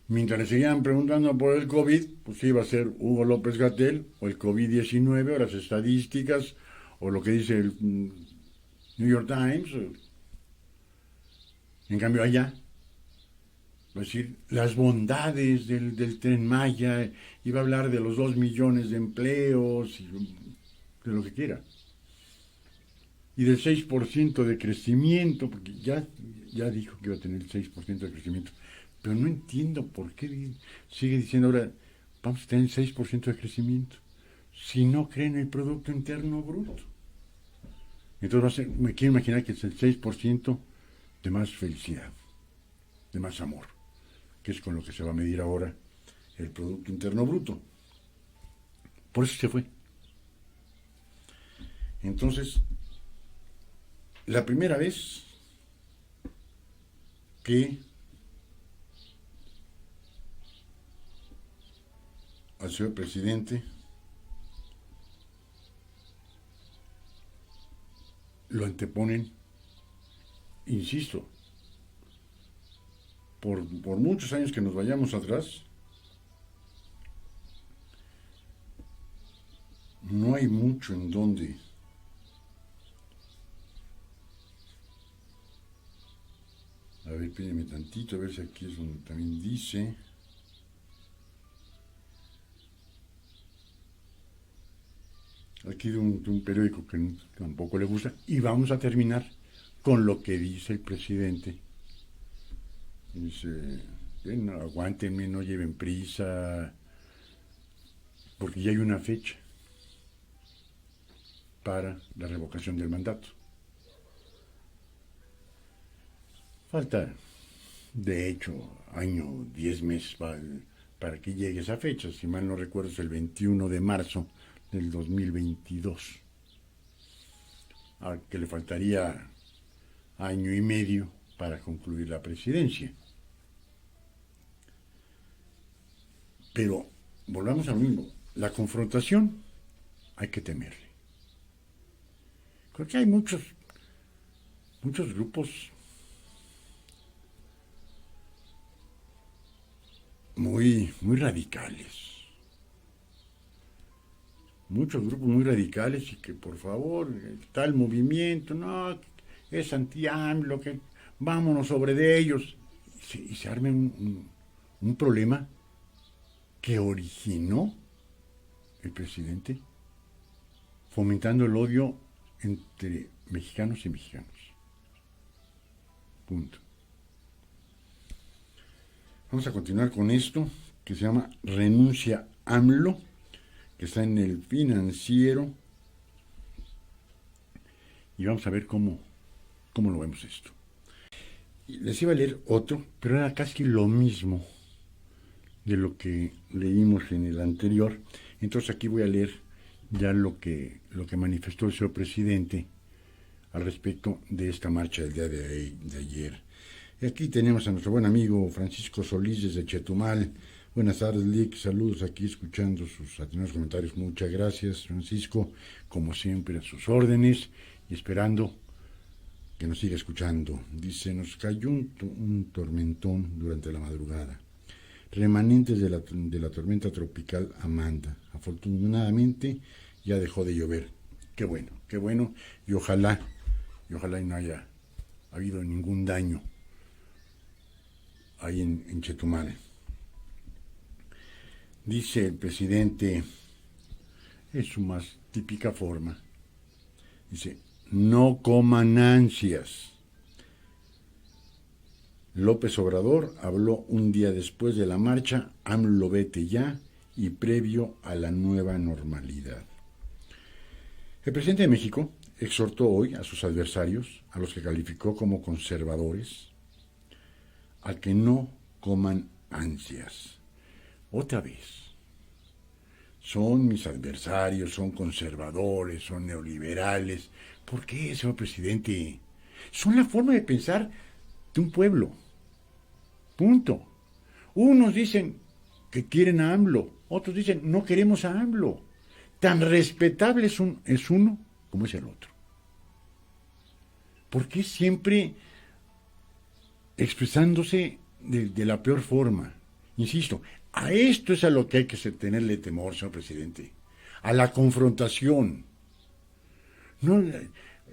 Mientras le seguían preguntando por el COVID, pues iba a ser Hugo López-Gatell, o el COVID-19, o las estadísticas, o lo que dice el New York Times. En cambio allá, va a decir las bondades del Tren Maya, iba a hablar de los 2 millones de empleos, y de lo que quiera. Y del 6% de crecimiento, porque ya dijo que iba a tener el 6% de crecimiento. Pero no entiendo por qué sigue diciendo ahora, vamos a tener el 6% de crecimiento, si no creen el Producto Interno Bruto. Entonces me quiero imaginar que es el 6% de más felicidad. de más amor, que es con lo que se va a medir ahora el Producto Interno Bruto. Por eso se fue. Entonces, la primera vez que al señor presidente lo anteponen, insisto, por muchos años que nos vayamos atrás, no hay mucho en donde a ver, pídeme tantito, a ver si aquí es donde también dice. Aquí de un periódico que tampoco le gusta. Y vamos a terminar con lo que dice el presidente. Dice, no, aguántenme, no lleven prisa, porque ya hay una fecha para la revocación del mandato. Falta, de hecho, año, 10 meses para que llegue esa fecha. Si mal no recuerdo, es el 21 de marzo del 2022. Al que le faltaría año y medio para concluir la presidencia. Pero volvamos a lo mismo. La confrontación hay que temerle. Creo que hay muchos grupos muy radicales. Muchos grupos muy radicales y que por favor, tal movimiento, no, es anti-AMLO, que vámonos sobre de ellos. Y se arme un problema que originó el presidente, fomentando el odio entre mexicanos y mexicanos. Punto. Vamos a continuar con esto, que se llama Renuncia AMLO, que está en el Financiero, y vamos a ver cómo lo vemos esto. Y les iba a leer otro, pero era casi lo mismo de lo que leímos en el anterior. Entonces aquí voy a leer ya lo que manifestó el señor presidente al respecto de esta marcha del día de ayer. Y aquí tenemos a nuestro buen amigo Francisco Solís desde Chetumal. Buenas tardes, Lick. Saludos aquí escuchando sus atinados comentarios. Muchas gracias, Francisco. Como siempre, a sus órdenes y esperando que nos siga escuchando. Dice, nos cayó un tormentón durante la madrugada. Remanentes de la tormenta tropical Amanda. Afortunadamente ya dejó de llover. Qué bueno. Y ojalá no haya habido ningún daño ahí en Chetumal. Dice el presidente, en su más típica forma, dice, no coman ansias. López Obrador habló un día después de la marcha, AMLO vete ya, y previo a la nueva normalidad. El presidente de México exhortó hoy a sus adversarios, a los que calificó como conservadores, a que no coman ansias. Otra vez, son mis adversarios, son conservadores, son neoliberales. ¿Por qué, señor presidente? Son la forma de pensar de un pueblo. Punto. Unos dicen que quieren a AMLO, otros dicen no queremos a AMLO. Tan respetable es uno como es el otro. ¿Por qué siempre expresándose de la peor forma? Insisto, a esto es a lo que hay que tenerle temor, señor presidente. A la confrontación. No,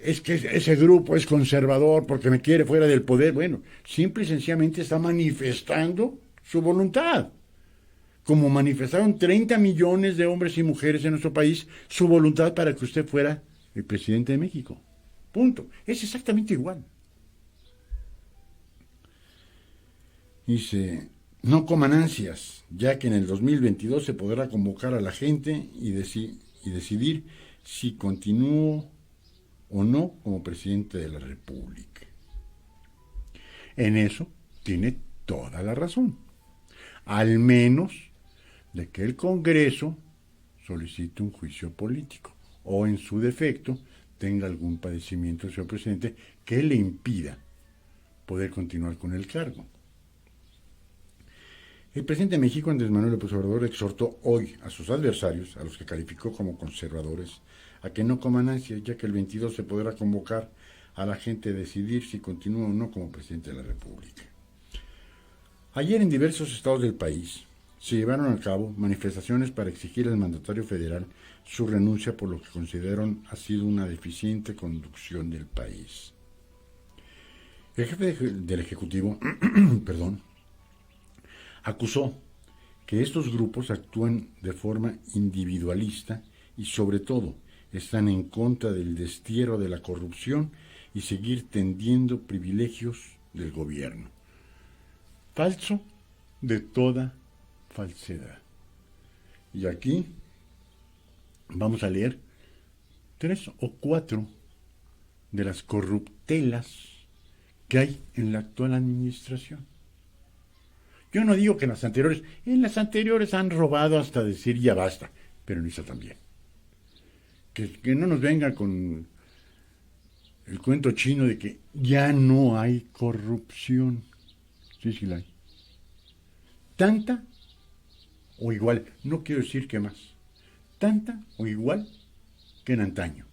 es que ese grupo es conservador porque me quiere fuera del poder. Bueno, simple y sencillamente está manifestando su voluntad. Como manifestaron 30 millones de hombres y mujeres en nuestro país su voluntad para que usted fuera el presidente de México. Punto. Es exactamente igual. Dice, no coman ansias, ya que en el 2022 se podrá convocar a la gente y decidir si continúo o no como presidente de la República. En eso tiene toda la razón. Al menos de que el Congreso solicite un juicio político o, en su defecto, tenga algún padecimiento, señor presidente, que le impida poder continuar con el cargo. El presidente de México, Andrés Manuel López Obrador, exhortó hoy a sus adversarios, a los que calificó como conservadores, a que no coman ansias, ya que el 22 se podrá convocar a la gente a decidir si continúa o no como presidente de la República. Ayer, en diversos estados del país, se llevaron a cabo manifestaciones para exigir al mandatario federal su renuncia por lo que consideraron ha sido una deficiente conducción del país. El jefe del Ejecutivo, acusó que estos grupos actúan de forma individualista y, sobre todo, están en contra del destierro de la corrupción y seguir tendiendo privilegios del gobierno. Falso de toda falsedad. Y aquí vamos a leer 3 o 4 de las corruptelas que hay en la actual administración. Yo no digo que en las anteriores han robado hasta decir ya basta, pero en esa también. Que no nos venga con el cuento chino de que ya no hay corrupción. Sí la hay. Tanta o igual, no quiero decir que más, tanta o igual que en antaño.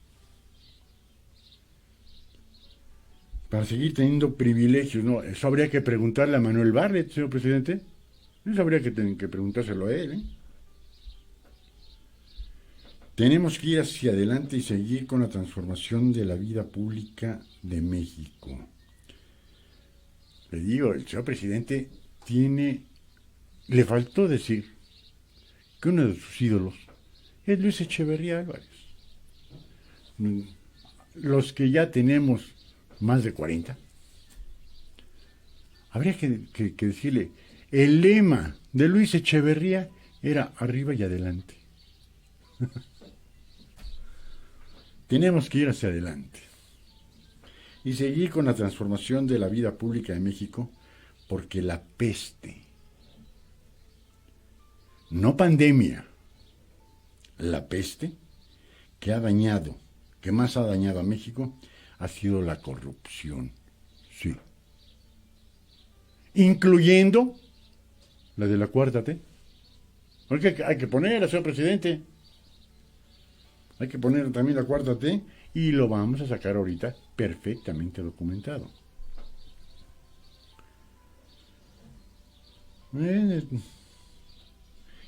Para seguir teniendo privilegios, no, eso habría que preguntarle a Manuel Bartlett, señor presidente. Eso habría que preguntárselo a él. Tenemos que ir hacia adelante y seguir con la transformación de la vida pública de México. Le digo, el señor presidente le faltó decir que uno de sus ídolos es Luis Echeverría Álvarez. Los que ya tenemos más de 40, habría que decirle, el lema de Luis Echeverría era arriba y adelante. Tenemos que ir hacia adelante y seguir con la transformación de la vida pública de México, porque la peste, no pandemia, la peste que más ha dañado a México, ha sido la corrupción, sí. Incluyendo la de la cuarta T. Porque hay que poner, señor presidente. Hay que poner también la cuarta T y lo vamos a sacar ahorita perfectamente documentado.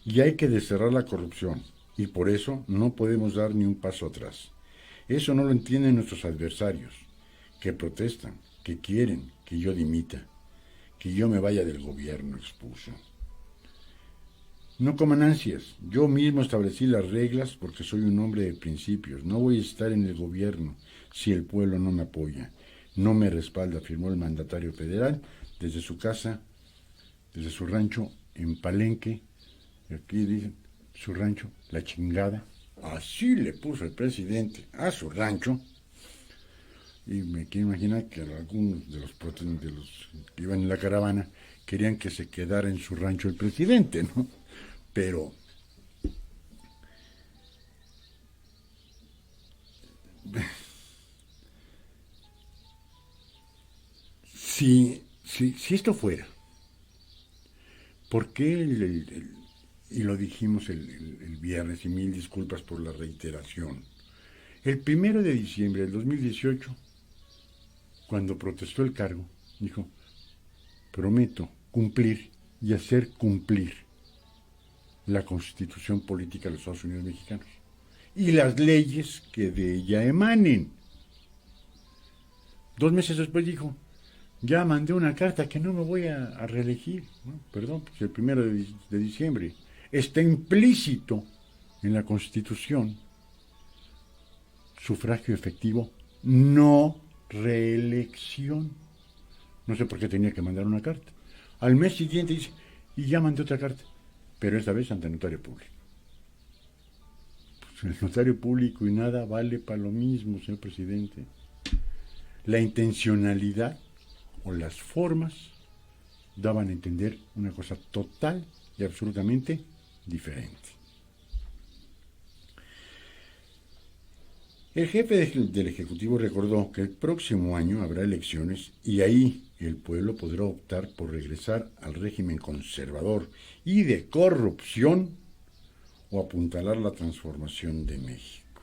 Y hay que desterrar la corrupción. Y por eso no podemos dar ni un paso atrás. Eso no lo entienden nuestros adversarios, que protestan, que quieren que yo dimita, que yo me vaya del gobierno, expuso. No coman ansias, yo mismo establecí las reglas porque soy un hombre de principios. No voy a estar en el gobierno si el pueblo no me apoya, no me respalda, afirmó el mandatario federal desde su casa, desde su rancho en Palenque. Aquí dicen, su rancho, la chingada. Así le puso el presidente a su rancho. Y me quiero imaginar que algunos de los que iban en la caravana querían que se quedara en su rancho el presidente, ¿no? Pero si esto fuera, ¿por qué y lo dijimos el viernes, y mil disculpas por la reiteración, el 1 de diciembre del 2018, cuando protestó el cargo, dijo, prometo cumplir y hacer cumplir la Constitución Política de los Estados Unidos Mexicanos y las leyes que de ella emanen? 2 meses después dijo, ya mandé una carta que no me voy a reelegir. Bueno, perdón, pues el 1 de diciembre. Está implícito en la Constitución sufragio efectivo, no reelección. No sé por qué tenía que mandar una carta. Al mes siguiente dice, y ya mandé otra carta, pero esta vez ante el notario público. Pues el notario público y nada vale para lo mismo, señor presidente. La intencionalidad o las formas daban a entender una cosa total y absolutamente diferente. El jefe del Ejecutivo recordó que el próximo año habrá elecciones y ahí el pueblo podrá optar por regresar al régimen conservador y de corrupción o apuntalar la transformación de México.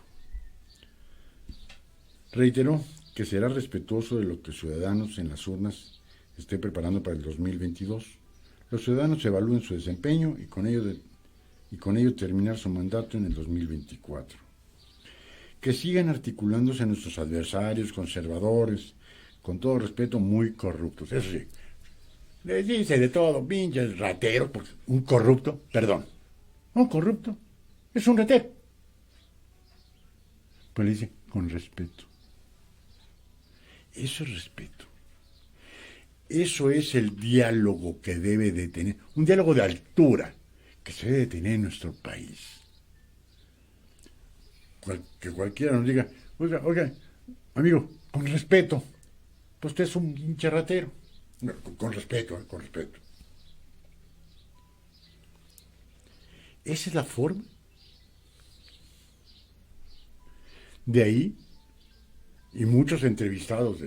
Reiteró que será respetuoso de lo que los ciudadanos en las urnas estén preparando para el 2022. Los ciudadanos evalúen su desempeño y con ello terminar su mandato en el 2024. Que sigan articulándose nuestros adversarios conservadores, con todo respeto, muy corruptos. Eso sí, les dice de todo, pinches rateros, porque un corrupto es un ratero. Pues le dice, con respeto. Eso es respeto. Eso es el diálogo que debe de tener, un diálogo de altura que se debe de tener en nuestro país. Que cualquiera nos diga, oiga, amigo, con respeto, pues usted es un pinche ratero. No, con respeto. Esa es la forma. De ahí, y muchos entrevistados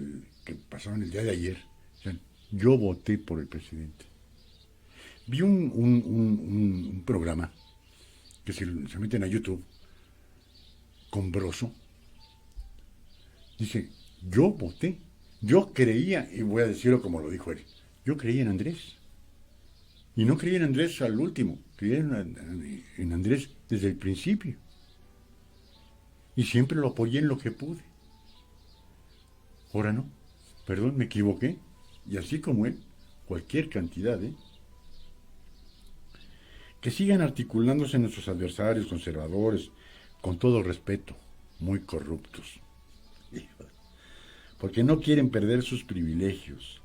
que pasaron el día de ayer, dicen, yo voté por el presidente. Vi un programa que se meten a YouTube, con Broso, dice, yo voté, yo creía, y voy a decirlo como lo dijo él, yo creía en Andrés. Y no creía en Andrés al último, creía en Andrés desde el principio. Y siempre lo apoyé en lo que pude. Ahora no, perdón, me equivoqué. Y así como él, cualquier cantidad, Que sigan articulándose nuestros adversarios conservadores, con todo respeto, muy corruptos. Porque no quieren perder sus privilegios,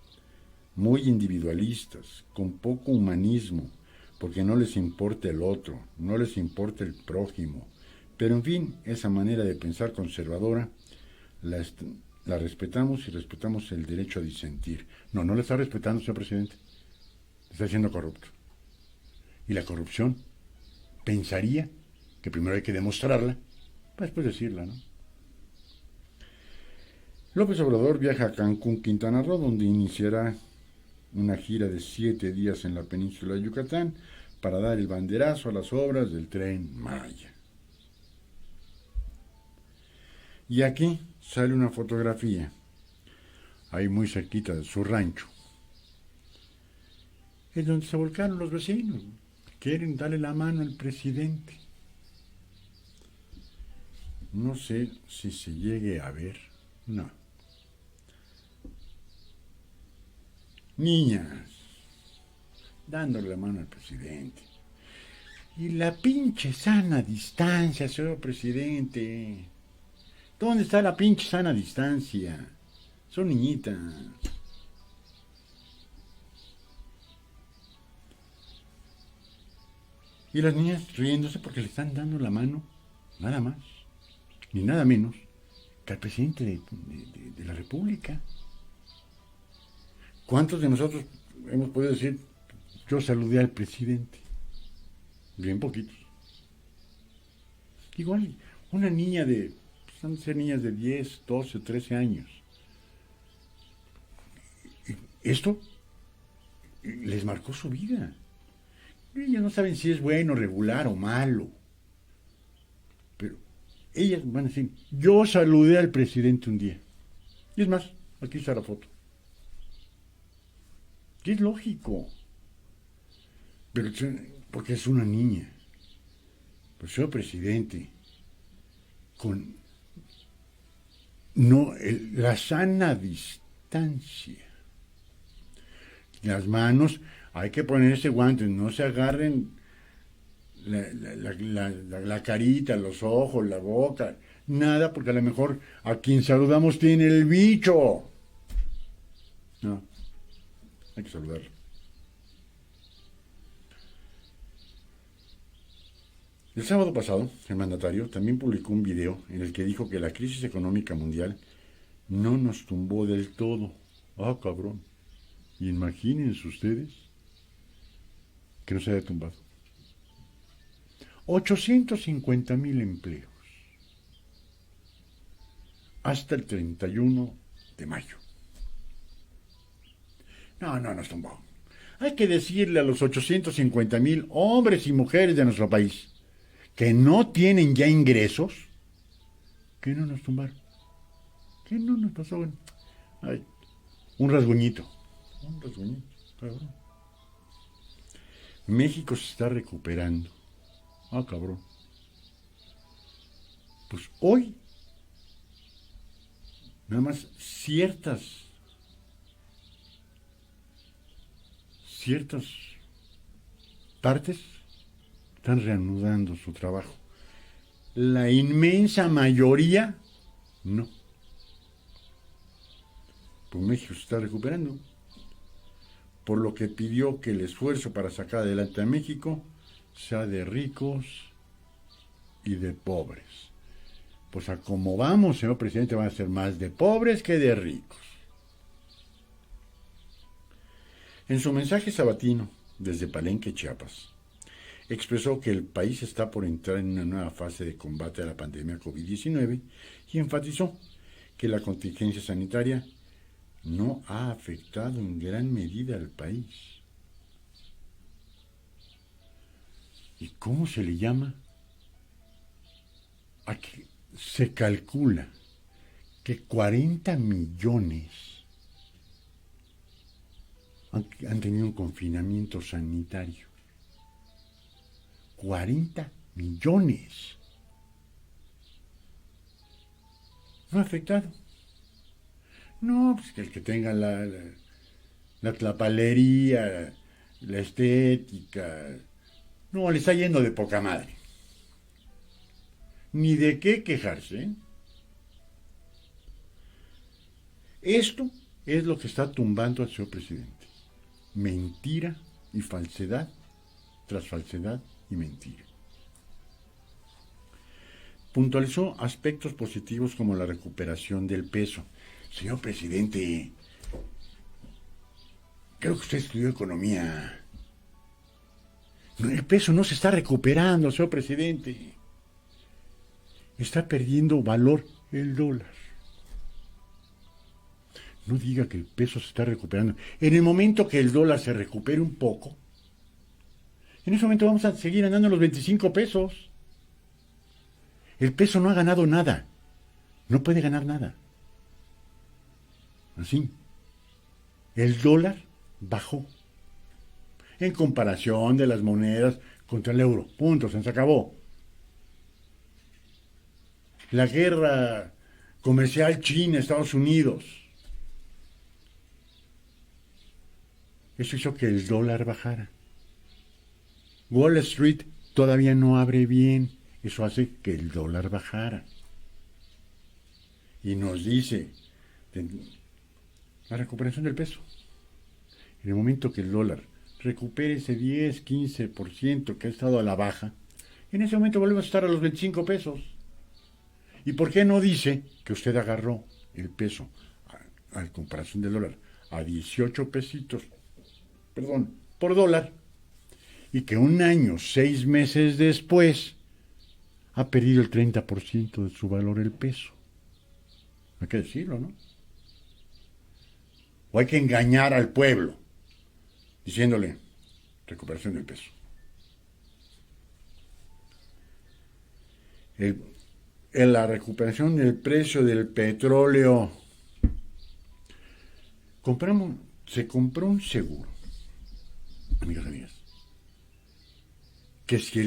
muy individualistas, con poco humanismo, porque no les importa el otro, no les importa el prójimo. Pero en fin, esa manera de pensar conservadora la respetamos y respetamos el derecho a disentir. No la está respetando, señor presidente. Está siendo corrupto. Y la corrupción, pensaría que primero hay que demostrarla, para después decirla, ¿no? López Obrador viaja a Cancún, Quintana Roo, donde iniciará una gira de 7 días en la península de Yucatán para dar el banderazo a las obras del Tren Maya. Y aquí sale una fotografía, ahí muy cerquita de su rancho, en donde se volcaron los vecinos, quieren darle la mano al presidente. No sé si se llegue a ver. No. Niñas, dándole la mano al presidente. Y la pinche sana distancia, señor presidente. ¿Dónde está la pinche sana distancia? Son niñitas. Y las niñas riéndose porque le están dando la mano, nada más, ni nada menos, que al presidente de la República. ¿Cuántos de nosotros hemos podido decir, yo saludé al presidente? Bien poquitos. Igual, una niña han de ser niñas de 10, 12, 13 años. Esto les marcó su vida. Ellas no saben si es bueno, regular o malo. Pero ellas van a decir, yo saludé al presidente un día. Y es más, aquí está la foto. Y es lógico. Pero porque es una niña. Pues señor presidente, con la sana distancia. Las manos, hay que ponerse guantes, no se agarren la carita, los ojos, la boca, nada, porque a lo mejor a quien saludamos tiene el bicho. No, hay que saludarlo. El sábado pasado, el mandatario también publicó un video en el que dijo que la crisis económica mundial no nos tumbó del todo. Ah, cabrón. Imagínense ustedes que no se haya tumbado. 850,000 empleos hasta el 31 de mayo. No es tumbado. Hay que decirle a los 850,000 hombres y mujeres de nuestro país que no tienen ya ingresos que no nos tumbaron. Que no nos pasó. Ay, un rasguñito. Cabrón. México se está recuperando. Cabrón. Pues hoy, nada más ciertas partes están reanudando su trabajo. La inmensa mayoría, no. Pues México se está recuperando. Por lo que pidió que el esfuerzo para sacar adelante a México sea de ricos y de pobres. Pues a como vamos, señor presidente, van a ser más de pobres que de ricos. En su mensaje sabatino, desde Palenque, Chiapas, expresó que el país está por entrar en una nueva fase de combate a la pandemia COVID-19 y enfatizó que la contingencia sanitaria no ha afectado en gran medida al país. ¿Y cómo se le llama? Aquí se calcula que 40 millones han tenido un confinamiento sanitario. 40 millones. No ha afectado. No, pues que el que tenga la tlapalería, la estética, no, le está yendo de poca madre. Ni de qué quejarse. Esto es lo que está tumbando al señor presidente. Mentira y falsedad tras falsedad y mentira. Puntualizó aspectos positivos como la recuperación del peso. Señor presidente, creo que usted estudió economía. El peso no se está recuperando, señor presidente. Está perdiendo valor el dólar. No diga que el peso se está recuperando. En el momento que el dólar se recupere un poco, en ese momento vamos a seguir andando los 25 pesos. El peso no ha ganado nada. No puede ganar nada. Así. El dólar bajó. En comparación de las monedas contra el euro. Punto, se acabó. La guerra comercial China-Estados Unidos. Eso hizo que el dólar bajara. Wall Street todavía no abre bien. Eso hace que el dólar bajara. Y nos dice la recuperación del peso. En el momento que el dólar recupere ese 10, 15% que ha estado a la baja, en ese momento volvemos a estar a los 25 pesos. ¿Y por qué no dice que usted agarró el peso a comparación del dólar a 18 pesitos, por dólar, y que un año, 6 meses después, ha perdido el 30% de su valor el peso? Hay que decirlo, ¿no? O hay que engañar al pueblo, diciéndole recuperación del peso. En la recuperación del precio del petróleo, se compró un seguro, amigas, que si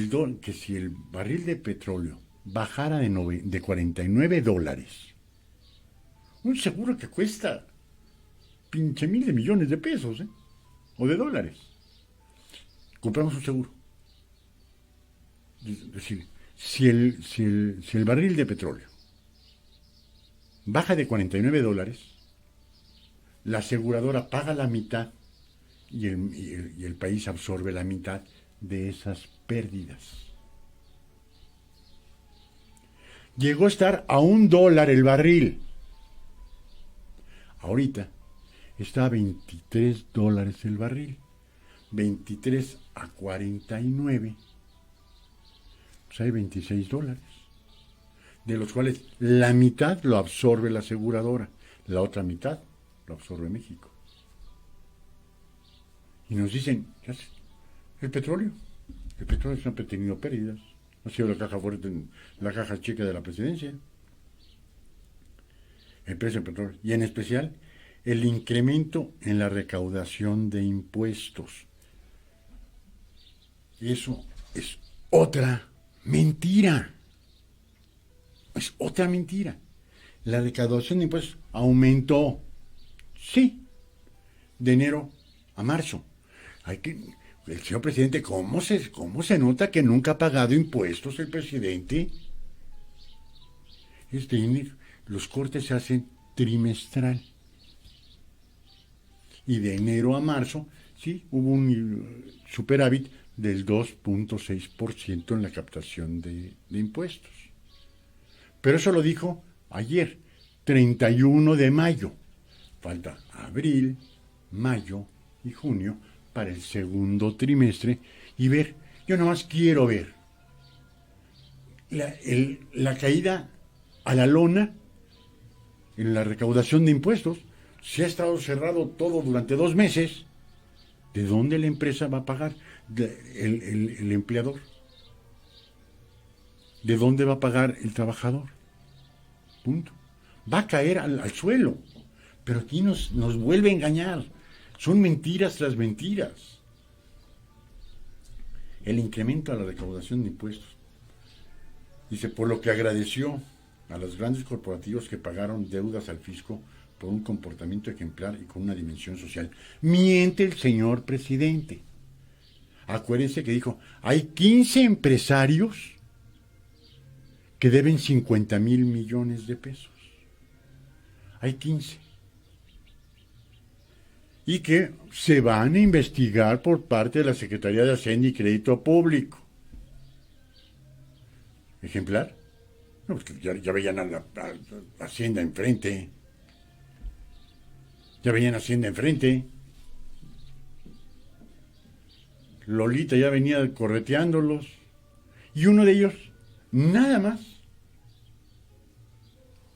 el barril de petróleo bajara de 49 dólares, un seguro que cuesta pinche miles de millones de pesos, o de dólares, compramos un seguro. Es decir, si el barril de petróleo baja de 49 dólares, la aseguradora paga la mitad y el país absorbe la mitad de esas pérdidas. Llegó a estar a $1 el barril. Ahorita está a $23 el barril. 23 a 49, pues hay $26, de los cuales la mitad lo absorbe la aseguradora, la otra mitad lo absorbe México. Y nos dicen, el petróleo siempre ha tenido pérdidas, ha sido la caja fuerte, la caja chica de la presidencia, el precio del petróleo, y en especial el incremento en la recaudación de impuestos. Eso es otra mentira. Es otra mentira. La recaudación de impuestos aumentó, sí, de enero a marzo. El señor presidente, ¿cómo se nota que nunca ha pagado impuestos el presidente? Los cortes se hacen trimestral. Y de enero a marzo, sí, hubo un superávit del 2.6% en la captación de impuestos. Pero eso lo dijo ayer, 31 de mayo. Falta abril, mayo y junio para el segundo trimestre y ver, yo nomás quiero ver la caída a la lona en la recaudación de impuestos. Si ha estado cerrado todo durante 2 meses, ¿de dónde la empresa va a pagar? El empleador. ¿De dónde va a pagar el trabajador? Punto. Va a caer al suelo. Pero aquí nos vuelve a engañar. Son mentiras tras mentiras. El incremento a la recaudación de impuestos. Dice, por lo que agradeció a los grandes corporativos que pagaron deudas al fisco por un comportamiento ejemplar y con una dimensión social. Miente el señor presidente. Acuérdense que dijo, hay 15 empresarios que deben 50,000 millones de pesos. Hay 15. Y que se van a investigar por parte de la Secretaría de Hacienda y Crédito Público. ¿Ejemplar? No, pues ya veían a la Hacienda enfrente. Ya veían Hacienda enfrente. Lolita ya venía correteándolos. Y uno de ellos, nada más,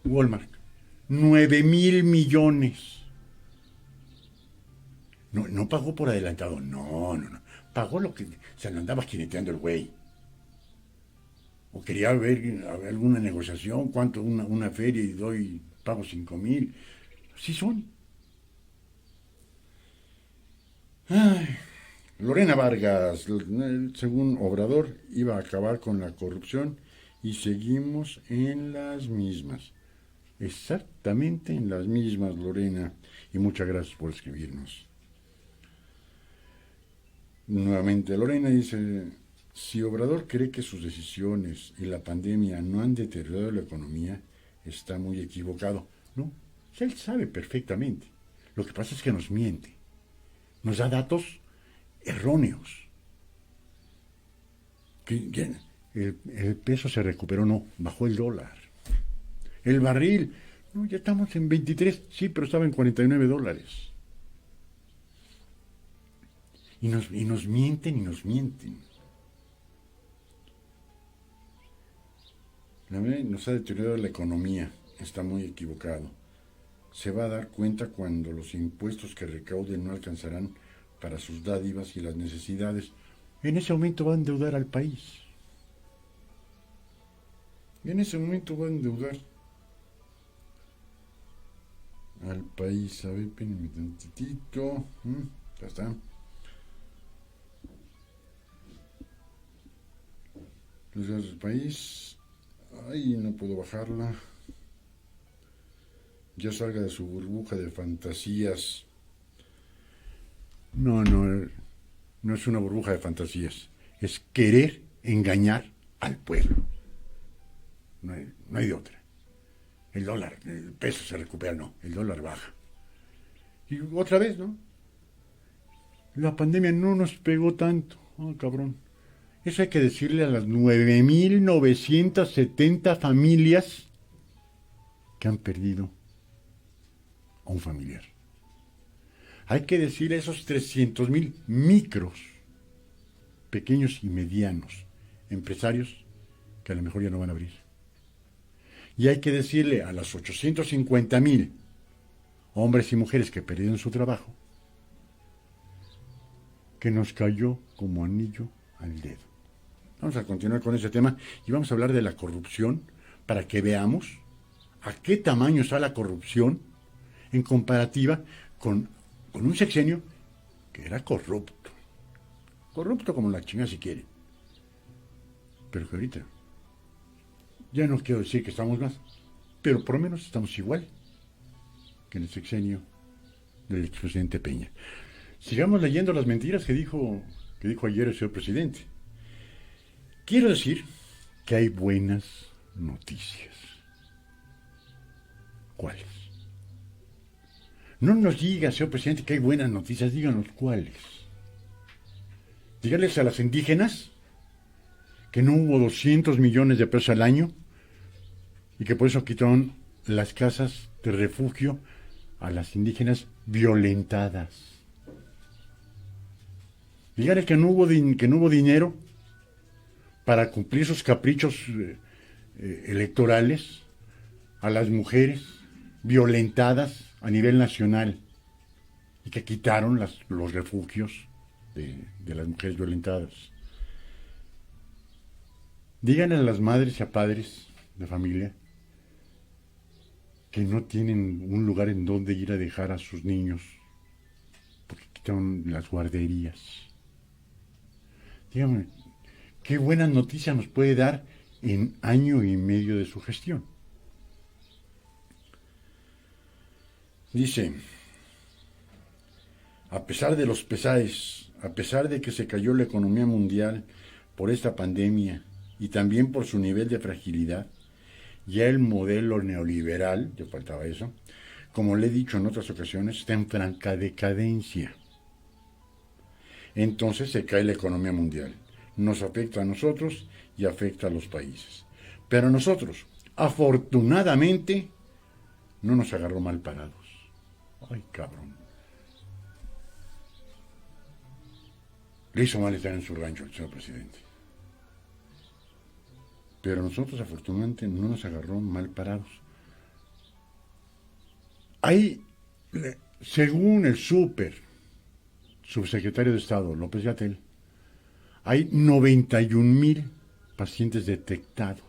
Walmart, 9,000 millones. No pagó por adelantado, no. Pagó lo que se le andaba jineteando el güey. O quería ver alguna negociación, cuánto una feria y pago 5,000. Así son. Ay. Lorena Vargas, según Obrador, iba a acabar con la corrupción y seguimos en las mismas. Exactamente en las mismas, Lorena. Y muchas gracias por escribirnos. Nuevamente, Lorena dice, si Obrador cree que sus decisiones y la pandemia no han deteriorado la economía, está muy equivocado. No, él sabe perfectamente. Lo que pasa es que nos miente. Nos da datos erróneos. El peso se recuperó, no, bajó el dólar. El barril, no, ya estamos en 23, sí, pero estaba en $49. Y nos mienten. La verdad, nos ha deteriorado la economía, está muy equivocado. Se va a dar cuenta cuando los impuestos que recauden no alcanzarán para sus dádivas y las necesidades. En ese momento va a endeudar al país. A ver, espérenme tantitito. Ya está. Los gastos del país. Ay, no puedo bajarla. Ya salga de su burbuja de fantasías. No es una burbuja de fantasías. Es querer engañar al pueblo. No hay de otra. El dólar, el peso se recupera, no. El dólar baja. Y otra vez, ¿no? La pandemia no nos pegó tanto. Oh, cabrón. Eso hay que decirle a las 9,970 familias que han perdido a un familiar. Hay que decirle a esos 300,000 micros, pequeños y medianos empresarios que a lo mejor ya no van a abrir. Y hay que decirle a las 850,000 hombres y mujeres que perdieron su trabajo que nos cayó como anillo al dedo. Vamos a continuar con ese tema y vamos a hablar de la corrupción para que veamos a qué tamaño está la corrupción en comparativa con un sexenio que era corrupto. Corrupto como la chingada si quiere. Pero que ahorita, ya no quiero decir que estamos más, pero por lo menos estamos igual que en el sexenio del expresidente Peña. Sigamos leyendo las mentiras que dijo ayer el señor presidente. Quiero decir que hay buenas noticias. ¿Cuáles? No nos diga, señor presidente, que hay buenas noticias, díganos cuáles. Dígales a las indígenas que no hubo 200 millones de pesos al año y que por eso quitaron las casas de refugio a las indígenas violentadas. Dígale que no hubo dinero para cumplir sus caprichos electorales a las mujeres violentadas a nivel nacional y que quitaron los refugios de las mujeres violentadas. Díganle a las madres y a padres de familia que no tienen un lugar en donde ir a dejar a sus niños porque quitaron las guarderías. Dígame, ¿qué buenas noticias nos puede dar en año y medio de su gestión? Dice, a pesar de los pesares, a pesar de que se cayó la economía mundial por esta pandemia y también por su nivel de fragilidad, ya el modelo neoliberal, ya faltaba eso, como le he dicho en otras ocasiones, está en franca decadencia. Entonces se cae la economía mundial. Nos afecta a nosotros y afecta a los países. Pero a nosotros, afortunadamente, no nos agarró mal parados. Ay, cabrón. Le hizo mal estar en su rancho el señor presidente. Pero a nosotros, afortunadamente, no nos agarró mal parados. Hay, según el subsecretario de Estado, López-Gatell, hay 91,000 pacientes detectados.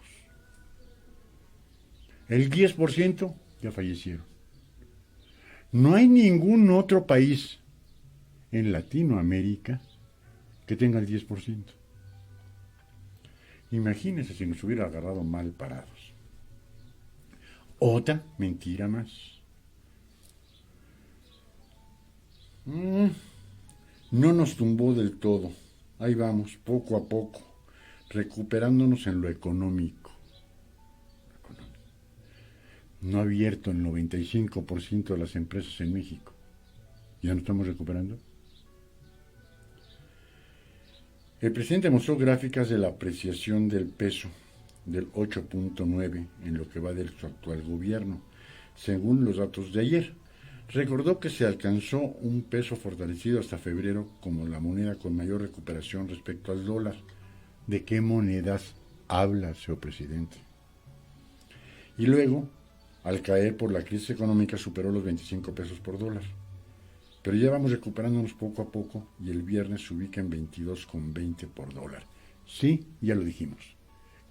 El 10% ya fallecieron. No hay ningún otro país en Latinoamérica que tenga el 10%. Imagínense si nos hubiera agarrado mal parados. Otra mentira más. No nos tumbó del todo. Ahí vamos, poco a poco, recuperándonos en lo económico. No ha abierto el 95% de las empresas en México. ¿Ya no estamos recuperando? El presidente mostró gráficas de la apreciación del peso del 8.9 en lo que va de su actual gobierno, según los datos de ayer. Recordó que se alcanzó un peso fortalecido hasta febrero como la moneda con mayor recuperación respecto al dólar. ¿De qué monedas habla, señor presidente? Y luego, al caer por la crisis económica, superó los 25 pesos por dólar. Pero ya vamos recuperándonos poco a poco y el viernes se ubica en 22,20 por dólar. Sí, ya lo dijimos,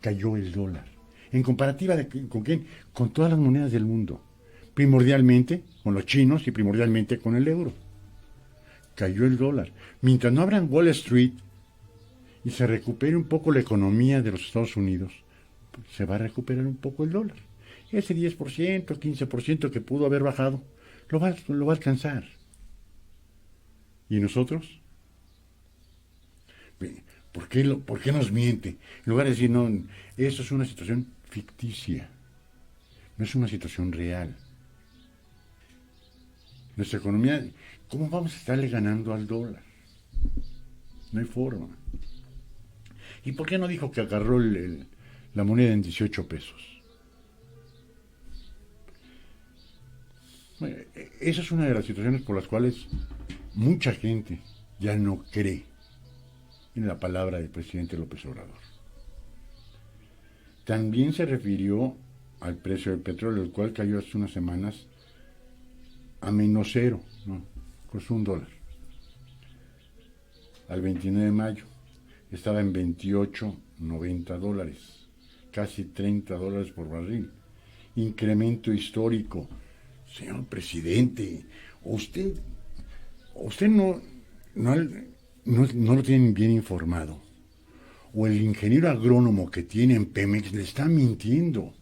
cayó el dólar. ¿En comparativa con quién? Con todas las monedas del mundo. Primordialmente con los chinos y primordialmente con el euro. Cayó el dólar. Mientras no abran Wall Street y se recupere un poco la economía de los Estados Unidos, pues se va a recuperar un poco el dólar. Ese 10%, 15% que pudo haber bajado, lo va a alcanzar. ¿Y nosotros? ¿Por qué nos miente? En lugar de decir, no, eso es una situación ficticia, no es una situación real. Nuestra economía, ¿cómo vamos a estarle ganando al dólar? No hay forma. ¿Y por qué no dijo que agarró la moneda en 18 pesos? Esa es una de las situaciones por las cuales mucha gente ya no cree en la palabra del presidente López Obrador. También se refirió al precio del petróleo, el cual cayó hace unas semanas a menos cero, ¿no? Costó $1. Al 29 de mayo estaba en $28.90, casi $30 por barril. Incremento histórico. Señor presidente, usted no lo tienen bien informado. O el ingeniero agrónomo que tiene en Pemex le está mintiendo.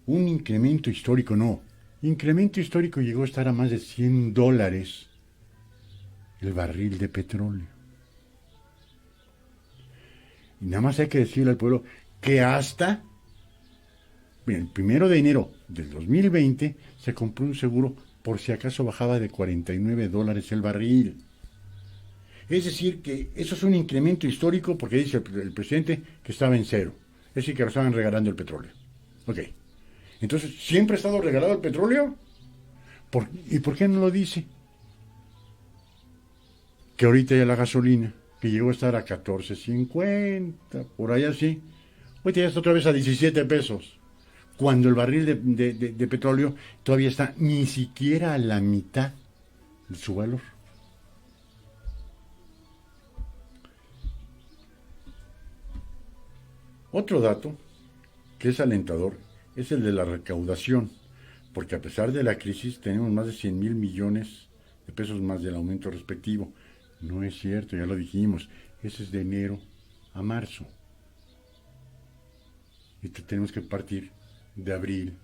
Un incremento histórico, no. Incremento histórico llegó a estar a más de $100 el barril de petróleo. Y nada más hay que decirle al pueblo que hasta el 1 de enero del 2020 se compró un seguro por si acaso bajaba de $49 el barril. Es decir, que eso es un incremento histórico porque dice el presidente que estaba en cero. Es decir, que nos estaban regalando el petróleo. Ok. Entonces, ¿siempre ha estado regalado el petróleo? ¿Y por qué no lo dice? Que ahorita ya la gasolina, que llegó a estar a $14.50, por ahí así, ahorita ya está otra vez a 17 pesos. Cuando el barril de petróleo todavía está ni siquiera a la mitad de su valor. Otro dato que es alentador es el de la recaudación, porque a pesar de la crisis tenemos más de 100,000 millones de pesos más del aumento respectivo. No es cierto, ya lo dijimos, ese es de enero a marzo. Y tenemos que partir de abril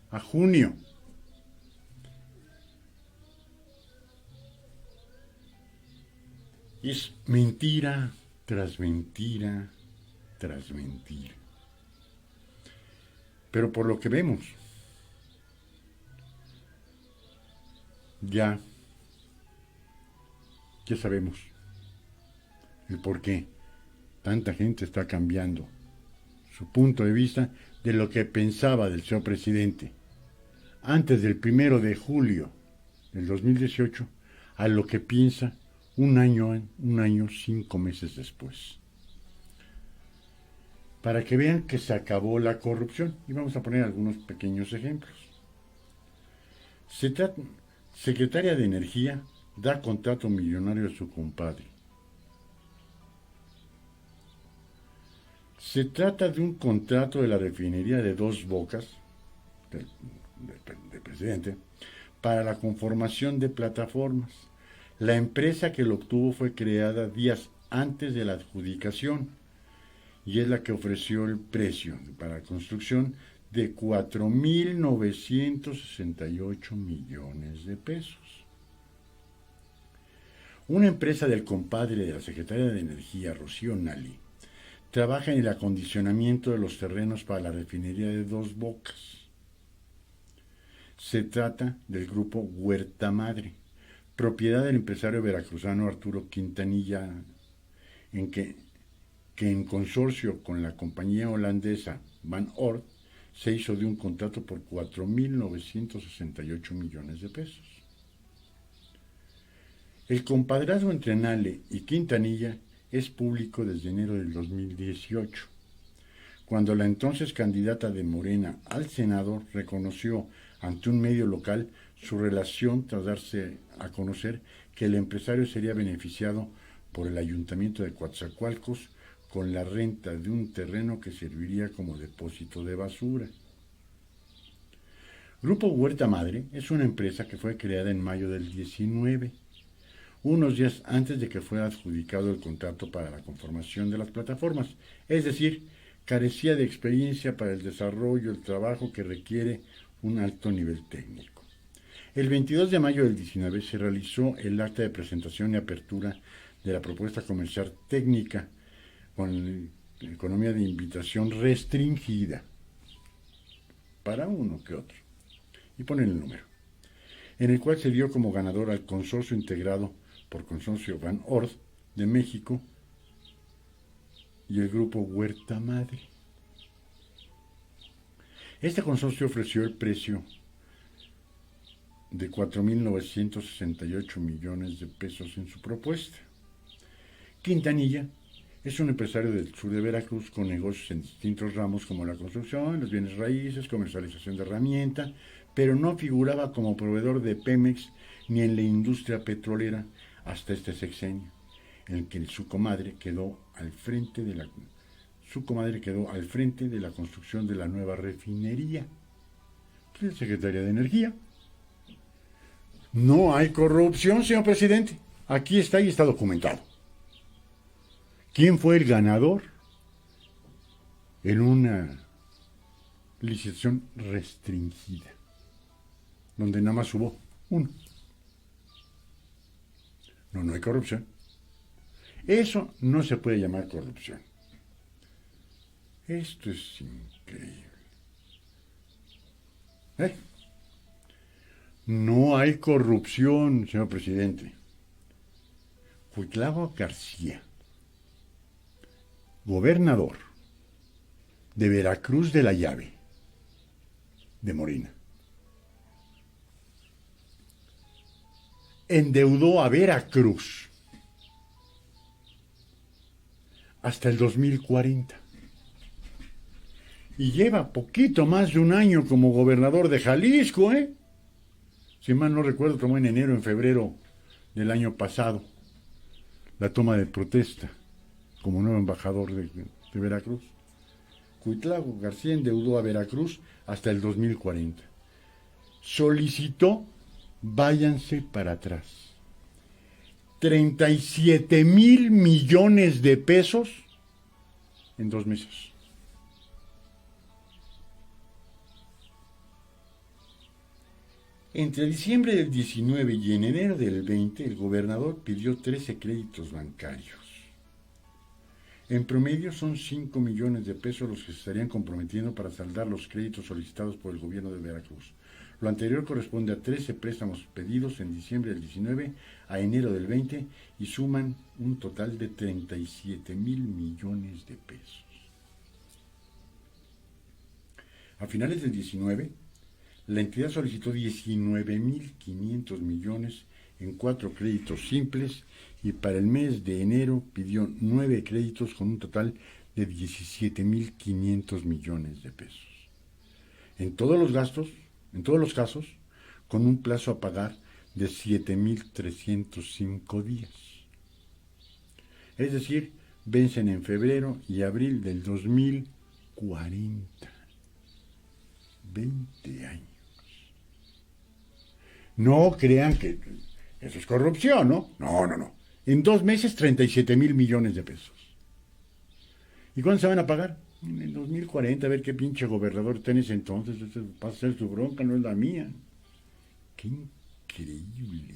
a junio. Y es mentira tras mentira tras mentira. Pero por lo que vemos, ya sabemos el por qué tanta gente está cambiando su punto de vista de lo que pensaba del señor presidente antes del 1 de julio del 2018 a lo que piensa un año, 5 meses después. Para que vean que se acabó la corrupción. Y vamos a poner algunos pequeños ejemplos. Secretaria de Energía da contrato millonario a su compadre. Se trata de un contrato de la refinería de Dos Bocas, del presidente, para la conformación de plataformas. La empresa que lo obtuvo fue creada días antes de la adjudicación y es la que ofreció el precio para la construcción de 4.968 millones de pesos. Una empresa del compadre de la Secretaría de Energía, Rocío Nali, trabaja en el acondicionamiento de los terrenos para la refinería de Dos Bocas. Se trata del grupo Huerta Madre, propiedad del empresario veracruzano Arturo Quintanilla, que en consorcio con la compañía holandesa Van Oord se hizo de un contrato por 4.968 millones de pesos. El compadrazgo entre Nale y Quintanilla es público desde enero del 2018, cuando la entonces candidata de Morena al Senado reconoció ante un medio local su relación tras darse a conocer que el empresario sería beneficiado por el ayuntamiento de Coatzacoalcos con la renta de un terreno que serviría como depósito de basura. Grupo Huerta Madre es una empresa que fue creada en mayo del 19, unos días antes de que fuera adjudicado el contrato para la conformación de las plataformas, es decir, carecía de experiencia para el desarrollo, el trabajo que requiere un alto nivel técnico. El 22 de mayo del 19 se realizó el acta de presentación y apertura de la propuesta comercial técnica con la economía de invitación restringida para uno que otro. Y ponen el número, en el cual se dio como ganador al consorcio integrado por Consorcio Van Oord de México y el grupo Huerta Madre. Este consorcio ofreció el precio de 4.968 millones de pesos en su propuesta. Quintanilla es un empresario del sur de Veracruz con negocios en distintos ramos como la construcción, los bienes raíces, comercialización de herramienta, pero no figuraba como proveedor de Pemex ni en la industria petrolera hasta este sexenio, en el que su comadre quedó al frente de la construcción de la nueva refinería. La Secretaría de Energía. No hay corrupción, señor presidente. Aquí está y está documentado. ¿Quién fue el ganador en una licitación restringida, donde nada más hubo uno? No hay corrupción. Eso no se puede llamar corrupción. Esto es increíble. No hay corrupción, señor presidente. Cuitlavo García, gobernador de Veracruz de la Llave, de Morena, endeudó a Veracruz hasta el 2040. Y lleva poquito más de un año como gobernador de Jalisco, ¿eh? Si mal no recuerdo, tomó en enero, en febrero del año pasado la toma de protesta como nuevo embajador de Veracruz. Cuitlavo García endeudó a Veracruz hasta el 2040. Solicitó, váyanse para atrás, 37,000 millones de pesos en 2 meses. Entre diciembre del 19 y en enero del 20, el gobernador pidió 13 créditos bancarios. En promedio son 5 millones de pesos los que se estarían comprometiendo para saldar los créditos solicitados por el gobierno de Veracruz. Lo anterior corresponde a 13 préstamos pedidos en diciembre del 19 a enero del 20 y suman un total de 37,000 millones de pesos. A finales del 19, la entidad solicitó 19,500 millones en 4 créditos simples y para el mes de enero pidió 9 créditos con un total de 17,500 millones de pesos. En todos los casos, con un plazo a pagar de 7,305 días. Es decir, vencen en febrero y abril del 2040. 20 años. No crean que eso es corrupción, ¿no? No. En 2 meses, 37,000 millones de pesos. ¿Y cuándo se van a pagar? En el 2040, a ver qué pinche gobernador tenés entonces. Eso va a ser su bronca, no es la mía. Qué increíble.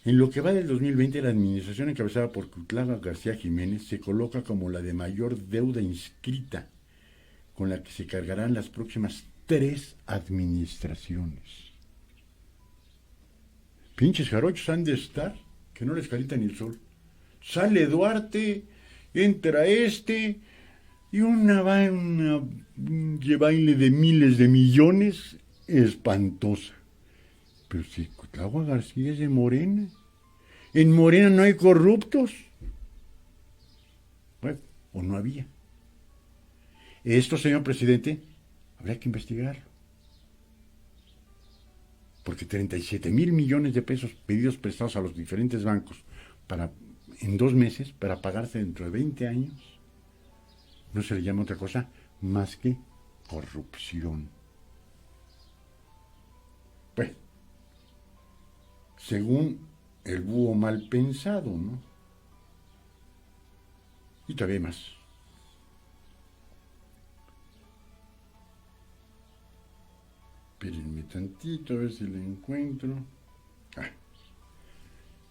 En lo que va del 2020, la administración encabezada por Cuitlavo García Jiménez se coloca como la de mayor deuda inscrita, con la que se cargarán las próximas 3 administraciones. Pinches jarochos han de estar, que no les calienta ni el sol. Sale Duarte, entra y una baile de miles de millones espantosa. Pero si Cuitlavo García es de Morena, en Morena no hay corruptos. Bueno, o no había. Esto, señor presidente, habría que investigarlo. Porque 37,000 millones de pesos pedidos prestados a los diferentes bancos en 2 meses para pagarse dentro de 20 años, no se le llama otra cosa más que corrupción. Pues, según el búho mal pensado, ¿no? Y todavía hay más. Espérenme tantito a ver si lo encuentro.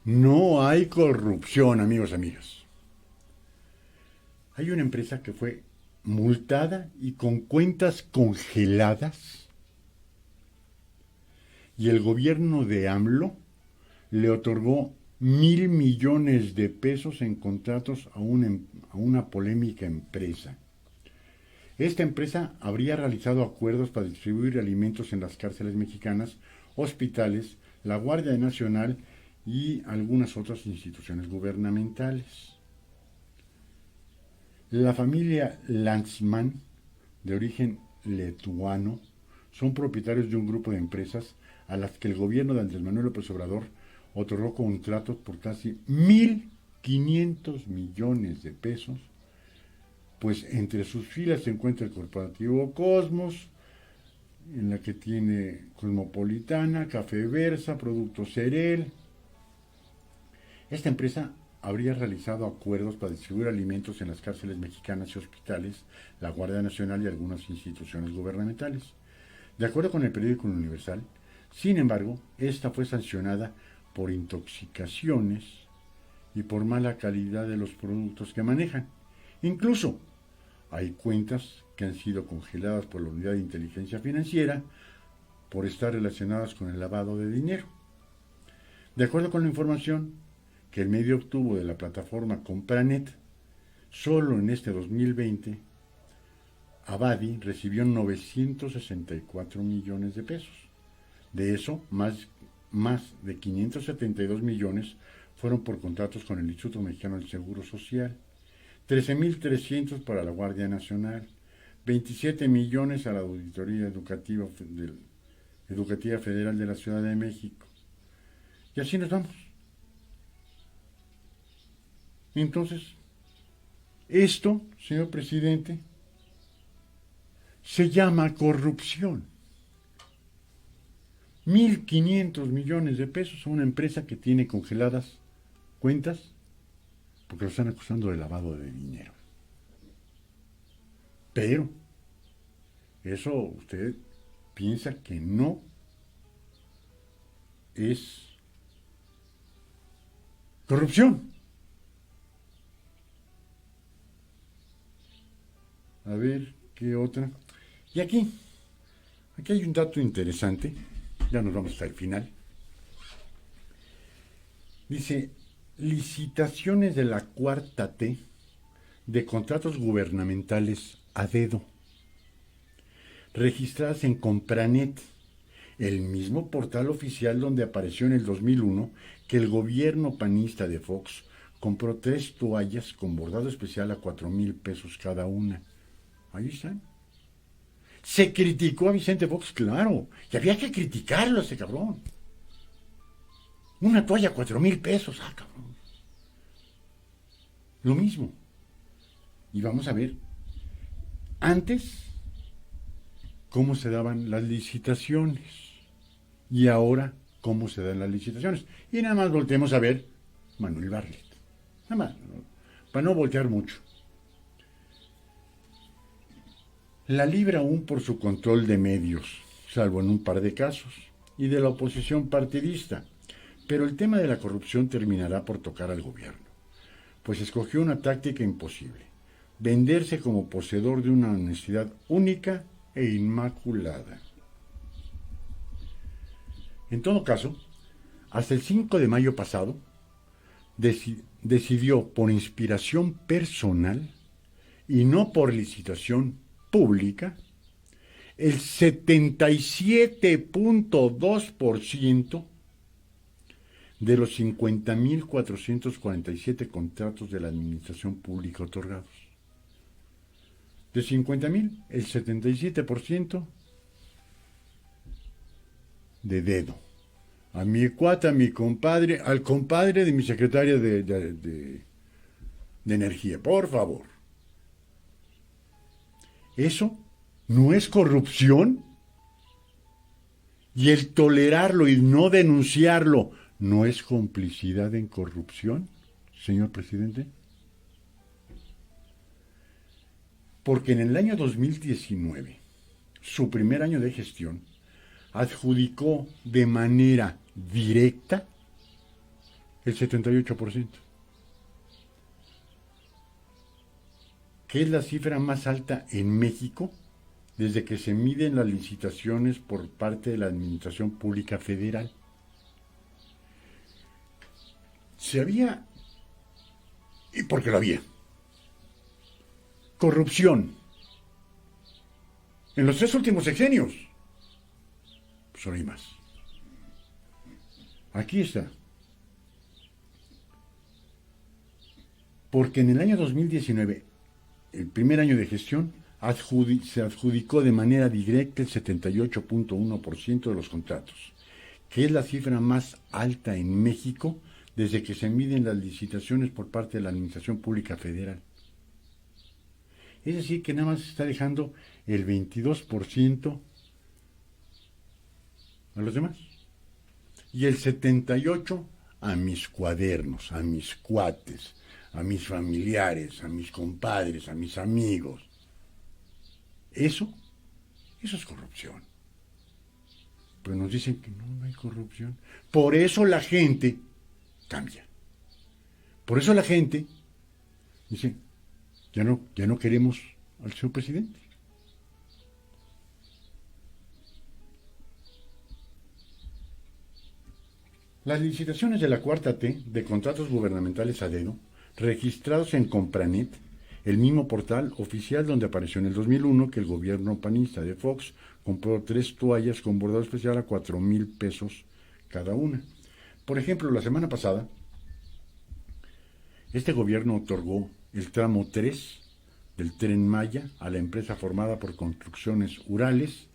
No hay corrupción, amigos, amigas. Hay una empresa que fue multada y con cuentas congeladas y el gobierno de AMLO le otorgó 1,000 millones de pesos en contratos a una polémica empresa. Esta empresa habría realizado acuerdos para distribuir alimentos en las cárceles mexicanas, hospitales, la Guardia Nacional y algunas otras instituciones gubernamentales. La familia Lanzmann, de origen lituano, son propietarios de un grupo de empresas a las que el gobierno de Andrés Manuel López Obrador otorgó contratos por casi 1.500 millones de pesos, pues entre sus filas se encuentra el corporativo Cosmos, en la que tiene Cosmopolitana, Café Versa, Productos Cerel. Esta empresa habría realizado acuerdos para distribuir alimentos en las cárceles mexicanas y hospitales, la Guardia Nacional y algunas instituciones gubernamentales. De acuerdo con el periódico Universal, sin embargo, esta fue sancionada por intoxicaciones y por mala calidad de los productos que manejan. Incluso hay cuentas que han sido congeladas por la Unidad de Inteligencia Financiera por estar relacionadas con el lavado de dinero. De acuerdo con la información que el medio obtuvo de la plataforma Compranet, solo en este 2020, Abadi recibió 964 millones de pesos. De eso, más de 572 millones fueron por contratos con el Instituto Mexicano del Seguro Social, 13.300 para la Guardia Nacional, 27 millones a la Auditoría Educativa Federal de la Ciudad de México. Y así nos vamos. Entonces, esto, señor presidente, se llama corrupción. 1.500 millones de pesos a una empresa que tiene congeladas cuentas porque lo están acusando de lavado de dinero. Pero eso usted piensa que no es corrupción. A ver, ¿qué otra? Y aquí hay un dato interesante. Ya nos vamos hasta el final. Dice, licitaciones de la cuarta T de contratos gubernamentales a dedo, registradas en Compranet, el mismo portal oficial donde apareció en el 2001 que el gobierno panista de Fox compró 3 toallas con bordado especial a 4,000 pesos cada una. Ahí están. Se criticó a Vicente Fox, claro, y había que criticarlo a ese cabrón. Una toalla a 4,000 pesos, cabrón. Lo mismo. Y vamos a ver, antes, cómo se daban las licitaciones. Y ahora, cómo se dan las licitaciones. Y nada más volteemos a ver Manuel Bartlett. Nada más, para no voltear mucho. La libra aún por su control de medios, salvo en un par de casos, y de la oposición partidista. Pero el tema de la corrupción terminará por tocar al gobierno, pues escogió una táctica imposible: venderse como poseedor de una honestidad única e inmaculada. En todo caso, hasta el 5 de mayo pasado, decidió por inspiración personal y no por licitación pública, el 77.2% de los 50.447 contratos de la administración pública otorgados. De 50,000, el 77% de dedo. A mi cuata, a mi compadre, al compadre de mi secretaria de Energía, por favor. ¿Eso no es corrupción? ¿Y el tolerarlo y no denunciarlo no es complicidad en corrupción, señor presidente? Porque en el año 2019, su primer año de gestión, adjudicó de manera directa el 78%, que es la cifra más alta en México desde que se miden las licitaciones por parte de la Administración Pública Federal. Se había, y porque lo había, corrupción En los 3 últimos sexenios. Pues ahora hay más. Aquí está. Porque en el año 2019, el primer año de gestión, se adjudicó de manera directa el 78.1% de los contratos, que es la cifra más alta en México desde que se miden las licitaciones por parte de la Administración Pública Federal. Es decir, que nada más se está dejando el 22% a los demás. Y el 78% a mis cuadernos, a mis cuates, a mis familiares, a mis compadres, a mis amigos. Eso es corrupción. Pero nos dicen que no hay corrupción. Por eso la gente cambia. Por eso la gente dice, ya no queremos al señor presidente. Las licitaciones de la cuarta T de contratos gubernamentales a dedo, registrados en Compranet, el mismo portal oficial donde apareció en el 2001 que el gobierno panista de Fox compró 3 toallas con bordado especial a 4,000 pesos cada una. Por ejemplo, la semana pasada, este gobierno otorgó el tramo 3 del Tren Maya a la empresa formada por Construcciones Urales,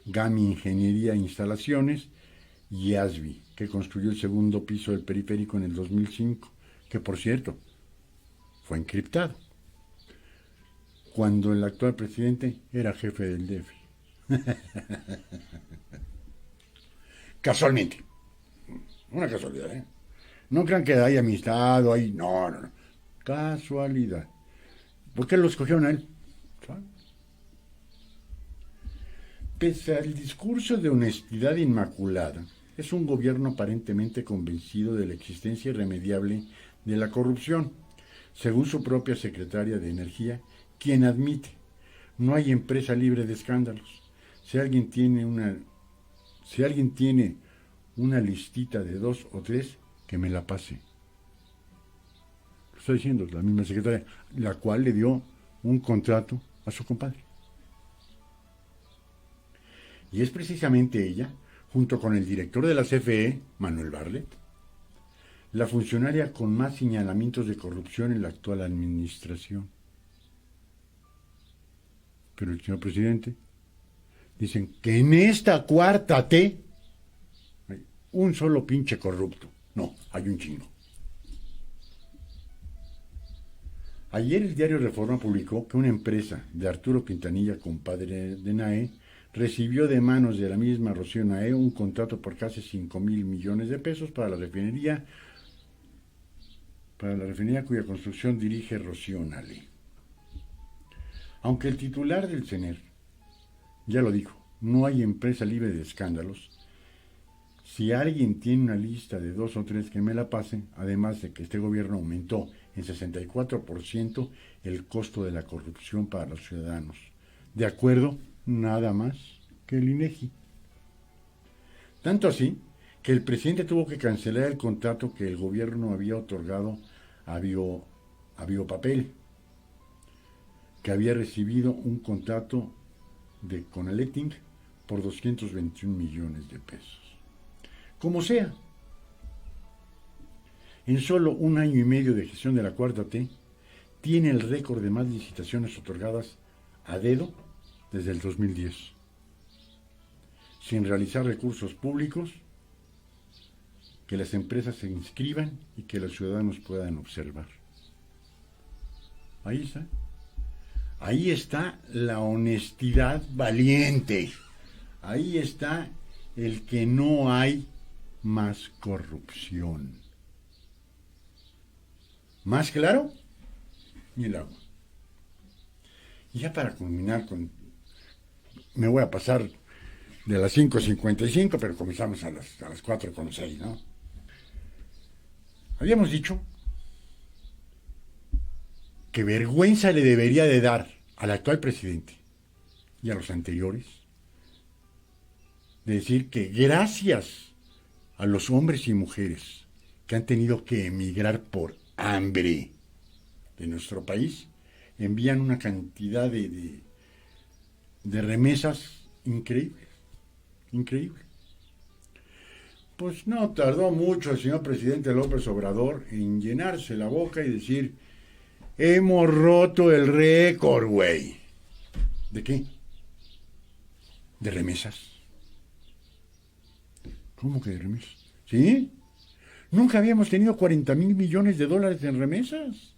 GAMI Ingeniería e Instalaciones y ASBI, que construyó el segundo piso del periférico en el 2005, que por cierto, fue encriptado, cuando el actual presidente era jefe del DF. Casualmente. Una casualidad, ¿eh? No crean que hay amistad o hay... No. Casualidad. ¿Por qué lo escogieron a él? ¿Sabe? Pese al discurso de honestidad inmaculada, es un gobierno aparentemente convencido de la existencia irremediable de la corrupción, según su propia secretaria de Energía, quien admite, no hay empresa libre de escándalos. Si alguien tiene una listita de 2 o 3, que me la pase. Lo está diciendo la misma secretaria, la cual le dio un contrato a su compadre. Y es precisamente ella, junto con el director de la CFE, Manuel Bartlett, la funcionaria con más señalamientos de corrupción en la actual administración. Pero el señor presidente, dicen que en esta cuarta T hay un solo pinche corrupto. No, hay un chingo. Ayer el diario Reforma publicó que una empresa de Arturo Quintanilla, compadre de Nae, recibió de manos de la misma Rocío Nae un contrato por casi 5,000 millones de pesos para la refinería cuya construcción dirige Rocío Nale. Aunque el titular del CENER ya lo dijo, no hay empresa libre de escándalos. Si alguien tiene una lista de 2 o 3, que me la pasen, además de que este gobierno aumentó en 64% el costo de la corrupción para los ciudadanos, de acuerdo nada más que el INEGI. Tanto así que el presidente tuvo que cancelar el contrato que el gobierno había otorgado a Biopapel, que había recibido un contrato de Conaleting por 221 millones de pesos. Como sea, en solo 1 año y medio de gestión de la cuarta T, tiene el récord de más licitaciones otorgadas a dedo desde el 2010, sin realizar recursos públicos, que las empresas se inscriban y que los ciudadanos puedan observar. Ahí está. Ahí está la honestidad valiente. Ahí está el que no hay más corrupción. ¿Más claro? Ni el agua. Y ya para culminar me voy a pasar de las 5:55, pero comenzamos a las 4:06, ¿no? Habíamos dicho que vergüenza le debería de dar al actual presidente y a los anteriores de decir que gracias a los hombres y mujeres que han tenido que emigrar por hambre de nuestro país, envían una cantidad de de remesas increíble, increíble. Pues no tardó mucho el señor presidente López Obrador en llenarse la boca y decir, hemos roto el récord, güey. ¿De qué? De remesas. ¿Cómo que de remesas? ¿Sí? Nunca habíamos tenido 40,000 millones de dólares en remesas.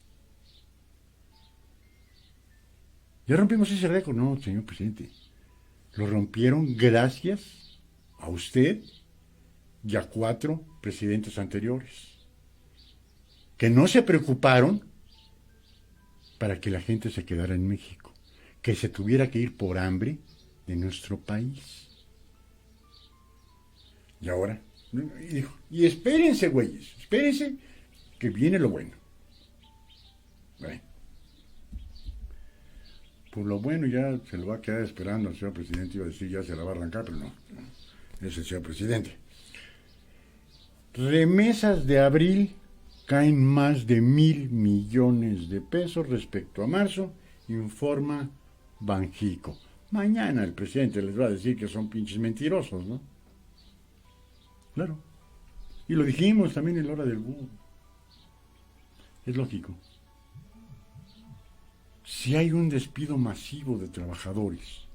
Ya rompimos ese récord. No, señor presidente. Lo rompieron gracias a usted y a 4 presidentes anteriores, que no se preocuparon para que la gente se quedara en México, que se tuviera que ir por hambre de nuestro país. Y ahora, y dijo, y espérense, güeyes, espérense, que viene lo bueno. Bueno, pues lo bueno ya se lo va a quedar esperando al señor presidente, iba a decir ya se la va a arrancar, pero no, es el señor presidente. Remesas de abril caen más de 1,000 millones de pesos respecto a marzo, informa Banjico. Mañana el presidente les va a decir que son pinches mentirosos, ¿no? Claro. Y lo dijimos también en la hora del búho. Es lógico. Si hay un despido masivo de trabajadores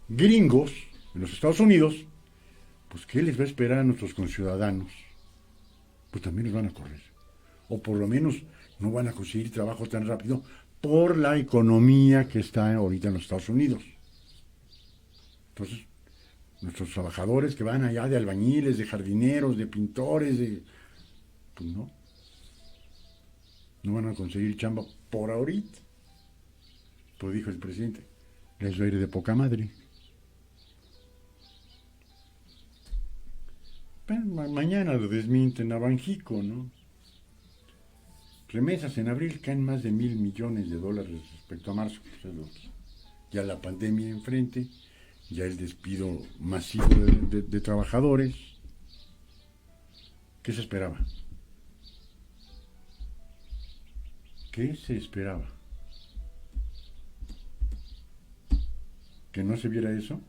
gringos en los Estados Unidos, pues ¿qué les va a esperar a nuestros conciudadanos? Pues también los van a correr. O por lo menos no van a conseguir trabajo tan rápido por la economía que está ahorita en los Estados Unidos. Entonces, nuestros trabajadores que van allá de albañiles, de jardineros, de pintores, pues no van a conseguir chamba por ahorita. Pues dijo el presidente, les va a ir de poca madre. Pero mañana lo desmienten a Banjico, ¿no? Remesas en abril caen más de 1,000 millones de dólares respecto a marzo. Ya la pandemia enfrente, ya el despido masivo de trabajadores. ¿Qué se esperaba? ¿Qué se esperaba? ¿Que no se viera eso?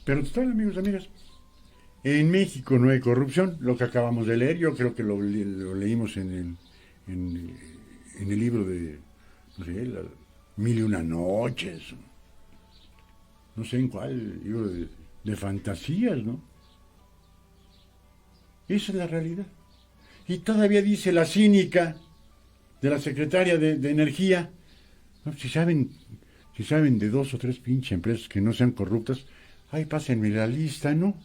Pero total, amigos y amigas, en México no hay corrupción, lo que acabamos de leer, yo creo que lo leímos en el libro de, no sé, Mil y una noches, no sé en cuál, libro de fantasías, ¿no? Esa es la realidad. Y todavía dice la cínica de la secretaria de Energía, ¿no? Si saben de 2 o 3 pinches empresas que no sean corruptas, ay, pásenme la lista, ¿no?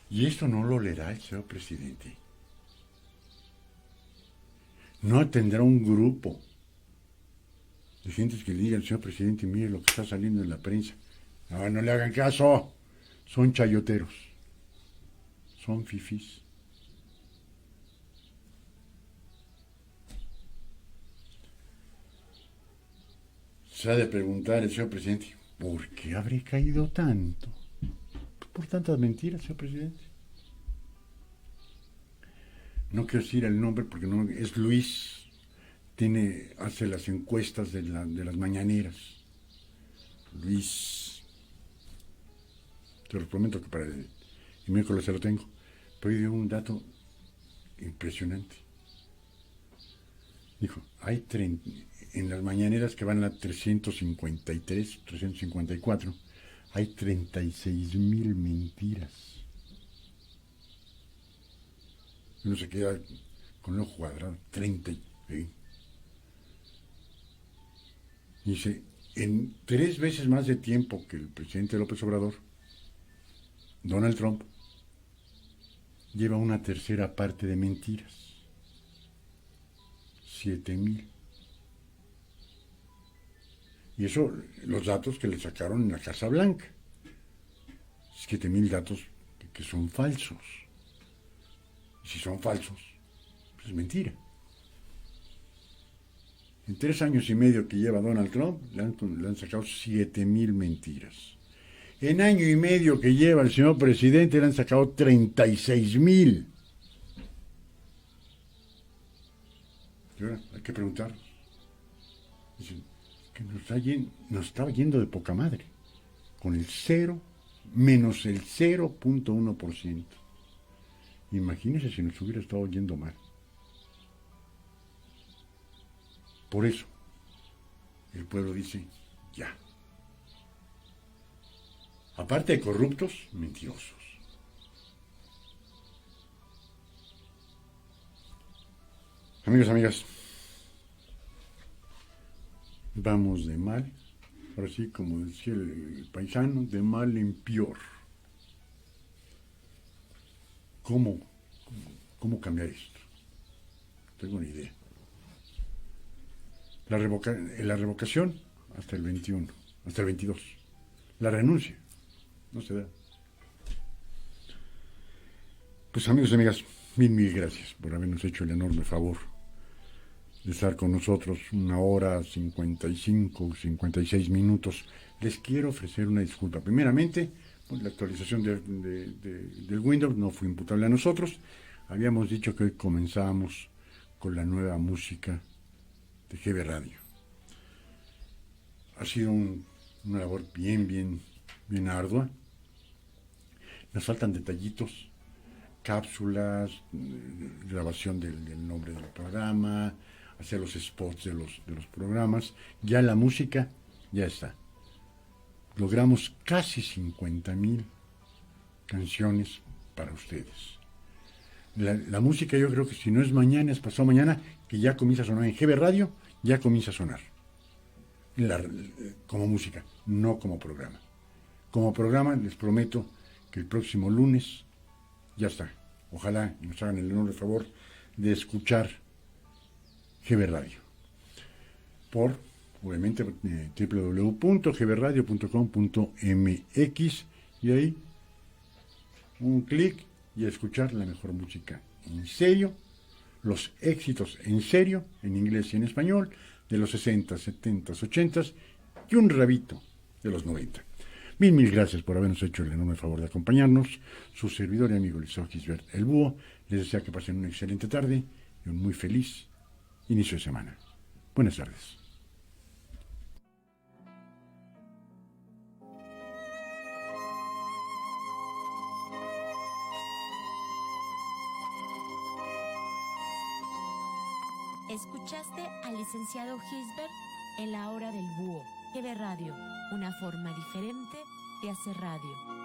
Y esto no lo leerá el señor presidente. No tendrá un grupo de gentes que le digan al señor presidente, mire lo que está saliendo en la prensa. No le hagan caso. Son chayoteros. Son fifís. Se ha de preguntar el señor presidente, ¿por qué habré caído tanto? Por tantas mentiras, señor presidente. No quiero decir el nombre porque no es Luis. Hace las encuestas de las mañaneras. Luis. Te lo prometo que para el miércoles se lo tengo. Pero dio un dato impresionante. Dijo, hay en las mañaneras que van a 353, 354, hay 36,000 mentiras. Uno se queda con el ojo cuadrado, 30. ¿Sí? Dice, en 3 veces más de tiempo que el presidente López Obrador, Donald Trump lleva una tercera parte de mentiras. 7,000. Y eso, los datos que le sacaron en la Casa Blanca. 7,000 datos que son falsos. Y si son falsos, pues es mentira. En 3 años y medio que lleva Donald Trump, le han sacado 7,000 mentiras. En año y medio que lleva el señor presidente le han sacado 36,000. Y ahora hay que preguntar. Dicen que nos estaba yendo de poca madre. Con el menos el 0,1%. Imagínense si nos hubiera estado yendo mal. Por eso, el pueblo dice, ya. Aparte de corruptos, mentirosos. Amigos, amigas, vamos de mal, ahora sí, como decía el paisano, de mal en peor. ¿Cómo cambiar esto? Tengo una idea. La revocación hasta el 21, hasta el 22. La renuncia no se da. Pues amigos y amigas, mil gracias por habernos hecho el enorme favor de estar con nosotros 1 hora 55, 56 minutos. Les quiero ofrecer una disculpa. Primeramente, pues, la actualización del Windows no fue imputable a nosotros. Habíamos dicho que hoy comenzábamos con la nueva música de GB Radio. Ha sido una labor bien ardua. Nos faltan detallitos, cápsulas, grabación del nombre del programa, hacer los spots de los programas. Ya la música ya está. Logramos casi 50,000 canciones para ustedes. La música, yo creo que si no es mañana, es pasado mañana, que ya comienza a sonar en GB Radio, ya comienza a sonar. Como música, no como programa. Como programa, les prometo que el próximo lunes ya está. Ojalá nos hagan el enorme favor de escuchar GB Radio. Por, obviamente, www.gbradio.com.mx, y ahí un clic y a escuchar la mejor música en serio, los éxitos en serio, en inglés y en español, de los 60, 70, 80 y un rabito de los 90. Mil gracias por habernos hecho el enorme favor de acompañarnos. Su servidor y amigo Eliseo Gisbert el Búho les desea que pasen una excelente tarde y un muy feliz inicio de semana. Buenas tardes. Escuchaste al licenciado Gisbert en La Hora del Búho. GB Radio, una forma diferente de hacer radio.